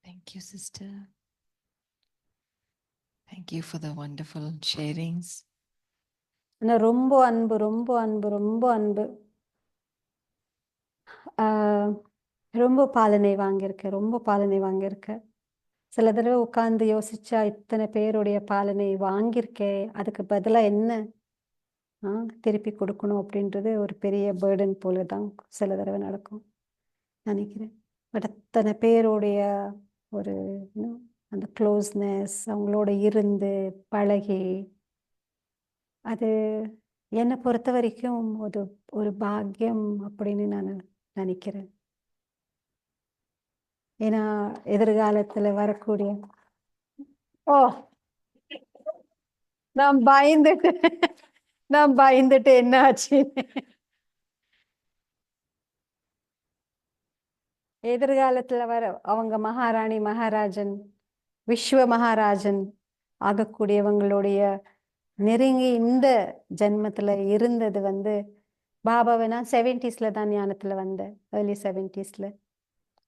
Thank you, sister. Thank you for the wonderful sharings. ஆனால் ரொம்ப அன்பு, ரொம்ப அன்பு, ரொம்ப அன்பு. ரொம்ப பாலனை வாங்கியிருக்கேன், ரொம்ப பாலனை வாங்கியிருக்கேன். சில தடவை உட்காந்து யோசிச்சா இத்தனை பேருடைய பாலனை வாங்கியிருக்கேன், அதுக்கு பதிலாக என்ன திருப்பி கொடுக்கணும் அப்படின்றது ஒரு பெரிய பேர்டன் போல தான் சில தடவை நடக்கும் நினைக்கிறேன். பட் அத்தனை பேருடைய ஒரு அந்த க்ளோஸ்னஸ், அவங்களோட இருந்து பழகி, அது என்னை பொறுத்த வரைக்கும் ஒரு பாக்கியம் அப்படின்னு நான் நினைக்கிறேன். ஏன்னா எதிர்காலத்தில் வரக்கூடிய நான் பயந்துட்டு என்ன ஆச்சு, எதிர்காலத்தில் வர அவங்க மகாராணி மகாராஜன் விஸ்வ மகாராஜன் ஆகக்கூடியவங்களுடைய நெருங்கி இந்த ஜென்மத்தில் இருந்தது வந்து பாபாவை நான் 70s தான் ஞானத்தில் வந்தேன். ஏர்லி 70s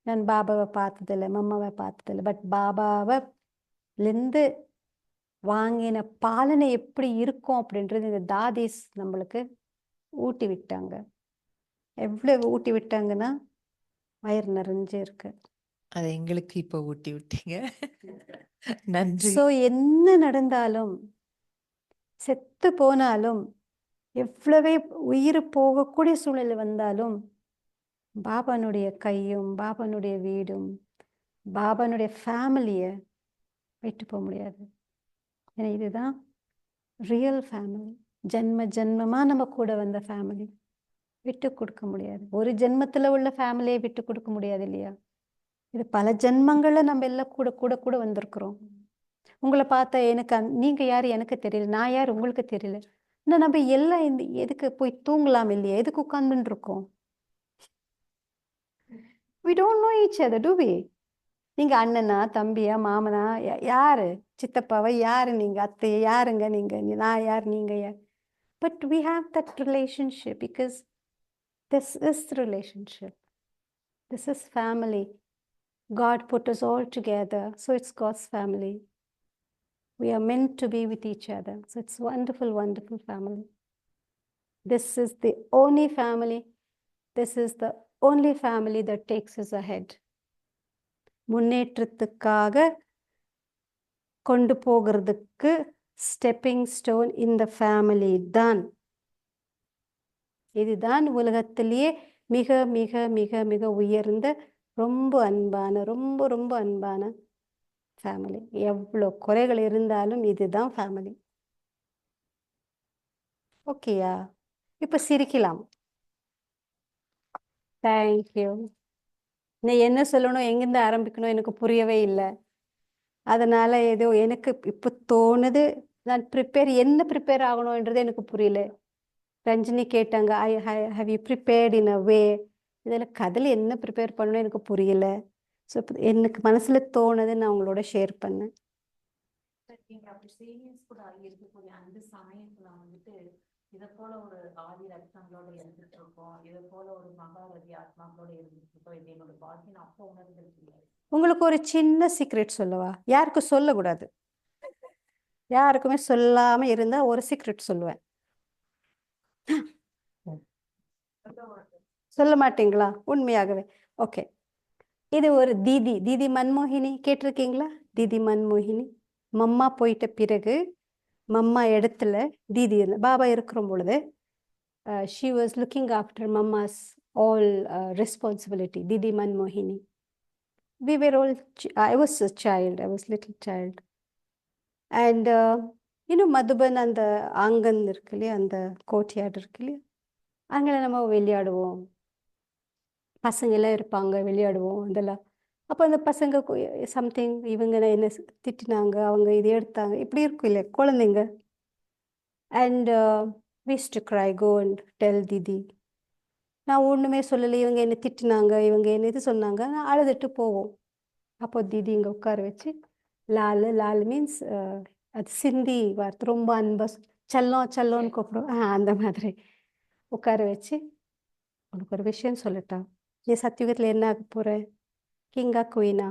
நான் பாபாவை பார்த்ததில்லை, மம்மாவை பார்த்ததில்லை. பட் பாபாவிலேருந்து வாங்கின பாலனை எப்படி இருக்கும் அப்படின்றது இந்த தாதீஸ் நம்மளுக்கு ஊட்டி விட்டாங்க. எவ்வளவு ஊட்டி விட்டாங்கன்னா வயிறு நிறைஞ்சு இருக்கு. அதை எங்களுக்கு இப்போ ஊட்டி விட்டீங்க. நன்றி. ஸோ என்ன நடந்தாலும், செத்து போனாலும், எவ்வளவே உயிர் போகக்கூடிய சூழ்நிலை வந்தாலும், பாபானுடைய கையும் பாபானுடைய வீடும் பாபானுடைய ஃபேமிலியை விட்டு போக முடியாது. ஏன்னா இதுதான் ரியல் ஃபேமிலி. ஜென்மமாக நம்ம கூட வந்த ஃபேமிலி விட்டு கொடுக்க முடியாது. ஒரு ஜென்மத்தில் உள்ள ஃபேமிலியை விட்டு கொடுக்க முடியாது இல்லையா? இது பல ஜென்மங்களில் நம்ம எல்லாம் கூட கூட கூட வந்திருக்கிறோம். உங்களை பார்த்தா எனக்கு நீங்கள் யார் எனக்கு தெரியல, நான் யார் உங்களுக்கு தெரியல. ஆனால் நம்ம எல்லாம் இந்த எதுக்கு போய் தூங்கலாம் இல்லையா? எதுக்கு உட்காந்துட்டு இருக்கோம்? We don't know each other, do we? நீங்கள் அண்ணனா, தம்பியா, மாமனா, யாரு, சித்தப்பாவை யாரு, நீங்கள் அத்தையை யாருங்க, நீங்கள் நான் யார், நீங்கள் யார்? But we have that relationship because this is the relationship. This is family. God put us all together, so it's God's family. We are meant to be with each other. So it's wonderful, wonderful family. This is the only family. This is the only family that takes us ahead. முன்னேற்றத்துக்காக கொண்டு போகிறதுக்கு stepping stone இந்த family தான். இதுதான் உலகத்திலேயே மிக மிக மிக மிக உயர்ந்த ரொம்ப அன்பான ரொம்ப ரொம்ப அன்பான ஃபேமிலி. எவ்வளோ குறைகள் இருந்தாலும் இதுதான் ஃபேமிலி. ஓகேயா? இப்போ சிரிக்கலாம். தேங்க்யூ. நான் என்ன சொல்லணும் எங்கேருந்து ஆரம்பிக்கணும் எனக்கு புரியவே இல்லை. அதனால ஏதோ எனக்கு இப்போ தோணுது. நான் என்ன ப்ரிப்பேர் ஆகணுன்றது எனக்கு புரியல. ரஞ்சினி கேட்டாங்க, ஹவ் யூ ப்ரிப்பேர்ட் இன் அ வே. இதில் கதையில் என்ன ப்ரிப்பேர் பண்ணணும் எனக்கு புரியல. ஸோ எனக்கு மனசில் தோணுது நான் உங்களோட ஷேர் பண்ணேன். நீங்க அப்படி சீனியர்ஸ் கூட இருக்கக்கூடிய அந்த சமயத்துல வந்துட்டு இதை போல ஒரு ஆதி ரத்னங்களோட இருந்துட்டு இருக்கோம், இதை போல ஒரு மகாரதி ஆத்மாக்களோட இருந்துட்டு இருக்கோம், இது என்னோட பாக்கின்னு அப்போ உணர்ந்துருக்கீங்க? உங்களுக்கு ஒரு சின்ன சீக்ரெட் சொல்லவா? யாருக்கும் சொல்லக்கூடாது. யாருக்குமே சொல்லாமல் இருந்தால் ஒரு சீக்ரெட் சொல்லுவேன். சொல்ல மாட்டீங்களா? உண்மையாகவே. ஓகே. இது ஒரு தீதி மன்மோகினி கேட்டிருக்கீங்களா? தீதி மன்மோகினி. மம்மா போயிட்ட பிறகு மம்மா இடத்துல தீதி பாபா இருக்கிற பொழுது she was looking after Mamma's all responsibility. Didi மன்மோகினி. We were all, I was a child, I was little child. And Madhuban அந்த ஆங்கன் இருக்கு இல்லையா, அந்த கோட்யார்டு இருக்கு இல்லையா, அங்கே நம்ம விளையாடுவோம். பசங்க எல்லாம் இருப்பாங்க, விளையாடுவோம் இதெல்லாம். அப்போ அந்த பசங்க சம்திங் இவங்க என்ன திட்டினாங்க, அவங்க இது எடுத்தாங்க, இப்படி இருக்கும் இல்லை குழந்தைங்க. And we used to cry, go and tell தீதி. நான் ஒன்றுமே சொல்லலை, இவங்க என்ன திட்டினாங்க, இவங்க என்ன இது சொன்னாங்க, நான் அழுதுட்டு போவோம். அப்போ தீதி இங்கே உட்கார வச்சு லால் மீன்ஸ் அது சிந்தி வார்த்தை, ரொம்ப அன்பா செல்லோன்னு கூப்பிடுவோம். அந்த மாதிரி உட்கார வச்சு, உனக்கு ஒரு விஷயம் சொல்லட்டா, நீ சத்தியுகத்தில் என்ன ஆக போகிற, கிங்கா குயினா?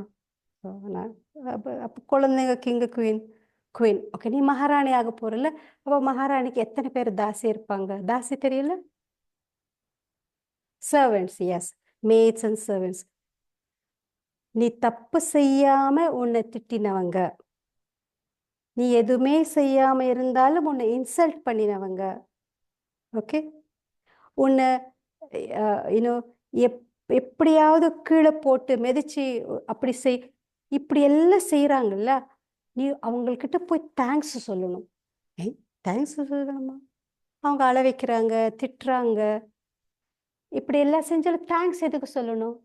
நான் அப்போ குழந்தைங்க கிங்கு குயின். ஓகே, நீ மகாராணி ஆக போகிறல்ல, அப்போ மகாராணிக்கு எத்தனை பேர் தாசி இருப்பாங்க? தாசி தெரியல? Servants. Yes, maids and servants. நீ தப்பு செய்யாம உன்னை திட்டினவங்க, நீ எதுவுமே செய்யாம இருந்தாலும் உன்னை இன்சல்ட் பண்ணினவங்க, ஓகே, உன்னை எப்படியாவது கீழே போட்டு மிதிச்சு அப்படி இப்படி எல்லாம் செய்கிறாங்கல்ல, நீ அவங்கக்கிட்ட போய் தேங்க்ஸ் சொல்லணும். தேங்க்ஸ் சொல்லணுமா? அவங்க அழ வைக்கிறாங்க, திட்டுறாங்க, இப்படி எல்லாம் செஞ்சாலும் தேங்க்ஸ் எதுக்கு சொல்லணும்?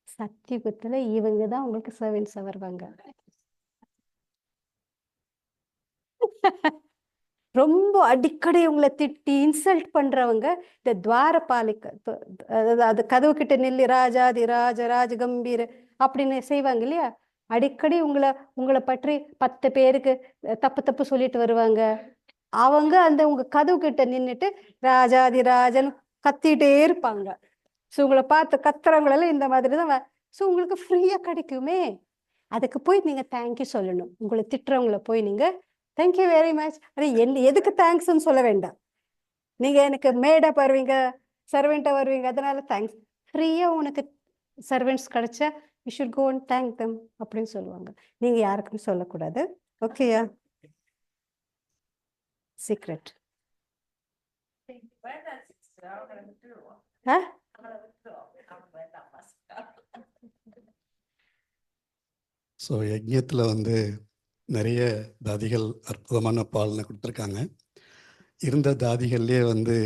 சத்தியுகத்தில் இவங்க தான் உங்களுக்கு சர்வெண்ட்ஸாக வருவாங்க. ரொம்ப அடிக்கடி உங்களை திட்டி இன்சல்ட் பண்றவங்க இந்த துவாரபாலிக்க, அதாவது அது கதவு கிட்ட நில்லு ராஜாதி ராஜ கம்பீர அப்படின்னு செய்வாங்க இல்லையா, அடிக்கடி உங்களை பற்றி 10 பேருக்கு தப்பு சொல்லிட்டு வருவாங்க. அவங்க அந்த உங்க கதவு கிட்ட நின்றுட்டு ராஜாதி ராஜன் கத்திட்டே இருப்பாங்க. ஸோ உங்களை பார்த்து கத்துறவங்களெல்லாம் இந்த மாதிரி தான். ஸோ உங்களுக்கு ஃப்ரீயா கிடைக்குமே, அதுக்கு போய் நீங்க தேங்க்யூ சொல்லணும். உங்களை திட்டுறவங்களை போய் நீங்க தேங்க்யூ வெரி மச். எதுக்கு தேங்க்ஸ்ன்னு சொல்ல வேண்டாம். நீங்க எனக்கு மேடா வருவீங்க, சர்வெண்ட்டா வருவீங்க, அதனால தேங்க்ஸ். ஃப்ரீயா உனக்கு சர்வெண்ட்ஸ் கிடைச்சா you should go and thank them அப்படின்னு சொல்லுவாங்க. நீங்க யாருக்கும் சொல்லக்கூடாது. ஓகேயா? சீக்ரெட். ஸோ யஜ்ஞத்தில் வந்து நிறைய தாதிகள் அற்புதமான பாலனை கொடுத்துருக்காங்க. இருந்த தாதிகள்லேயே வந்து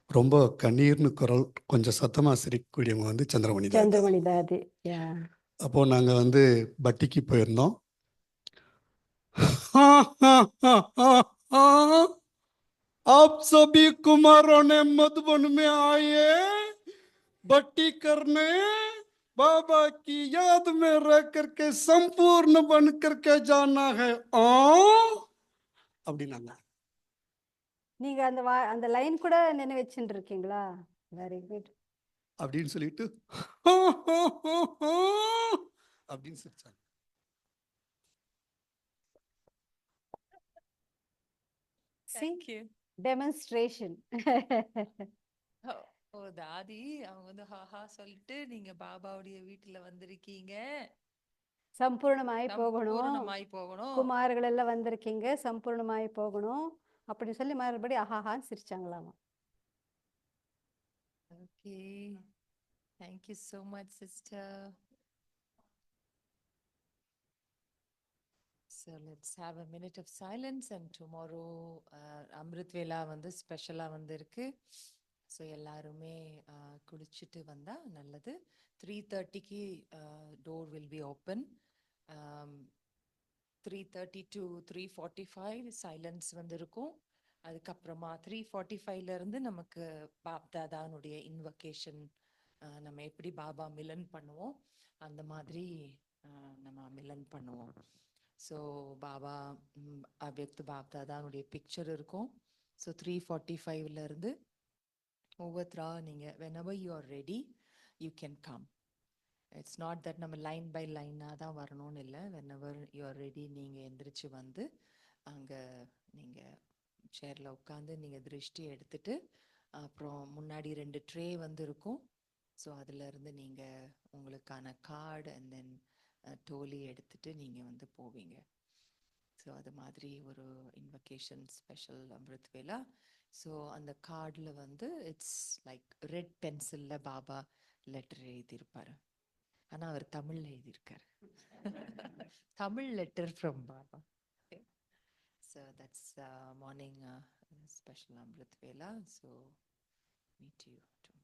ரொம்ப கண்ணீர்னு குரல் கொஞ்சம் சத்தமாக சிரிக்கக்கூடியவங்க வந்து சந்திரமணி தாதி. அப்போது நாங்கள் வந்து பட்டிக்கு போயிருந்தோம். आप सभी कुमारों ने मधुबन में आए भट्टी करने, बाबा की याद में रह करके संपूर्ण बन करके जाना है அப்படின்னாங்க. நீங்க அந்த லைன் கூட நினைவு வச்சுட்டு இருக்கீங்களா? வெரி குட் அப்படின்னு சொல்லிட்டு அப்படின்னு சிரிச்சாங்க. Thank you. டெமான்ஸ்ட்ரேஷன். ஓ தாதி அவங்க வந்து ஹாஹா சொல்லிட்டு நீங்க பாபாவுடைய வீட்டுல வந்திருக்கீங்க, சம்பூர்ணமாய் போகணும், பூரணமாய் போகணும், குமார்கள் எல்லாம் வந்திருக்கீங்க, சம்பூர்ணமாய் போகணும் அப்படின்னு சொல்லி மறுபடியும் ஆஹாஹான்னு சிரிச்சாங்களாமா. Okay. Thank you so much, sister. So let's have a minute of silence and tomorrow Amrit வேலா வந்து ஸ்பெஷலா வந்து இருக்கு. ஸோ எல்லாருமே குடிச்சிட்டு வந்தா நல்லது. 3:30க்கு door will be open. 3:30 to 3:45 silence வந்து இருக்கும். அதுக்கப்புறமா 3:45ல இருந்து நமக்கு பாப்தாதானுடைய இன்வொகேஷன், நம்ம எப்படி பாபா மிலன் பண்ணுவோம் அந்த மாதிரி நம்ம மிலன் பண்ணுவோம். ஸோ பாபா அவ்யக்த் பாப்தாதானுடைய பிக்சர் இருக்கும். ஸோ 3:45ல இருந்து ஒவ்வொருத்தரா நீங்க whenever you are ready you can come. It's not that நம்ம லைன் பை லைனாக தான் வரணும்னு இல்லை. whenever you are ready நீங்கள் எந்திரிச்சு வந்து அங்கே நீங்கள் சேரில் உட்காந்து நீங்கள் திருஷ்டி எடுத்துட்டு அப்புறம் முன்னாடி 2 ட்ரே வந்து இருக்கும். ஸோ இருந்து நீங்கள் உங்களுக்கான கார்டு அண்ட் தென் டோலி எடுத்துட்டு நீங்கள் வந்து போவீங்க. ஸோ அது மாதிரி ஒரு invocation special Amrit Vela. So அந்த கார்டில் வந்து இட்ஸ் லைக் ரெட் பென்சிலில் பாபா லெட்டர் எழுதியிருப்பாரு. ஆனா அவர் தமிழ்ல எழுதியிருக்காரு. Tamil letter from Baba. So that's morning special Amrit Vela. So meet you tomorrow.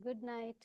Good night.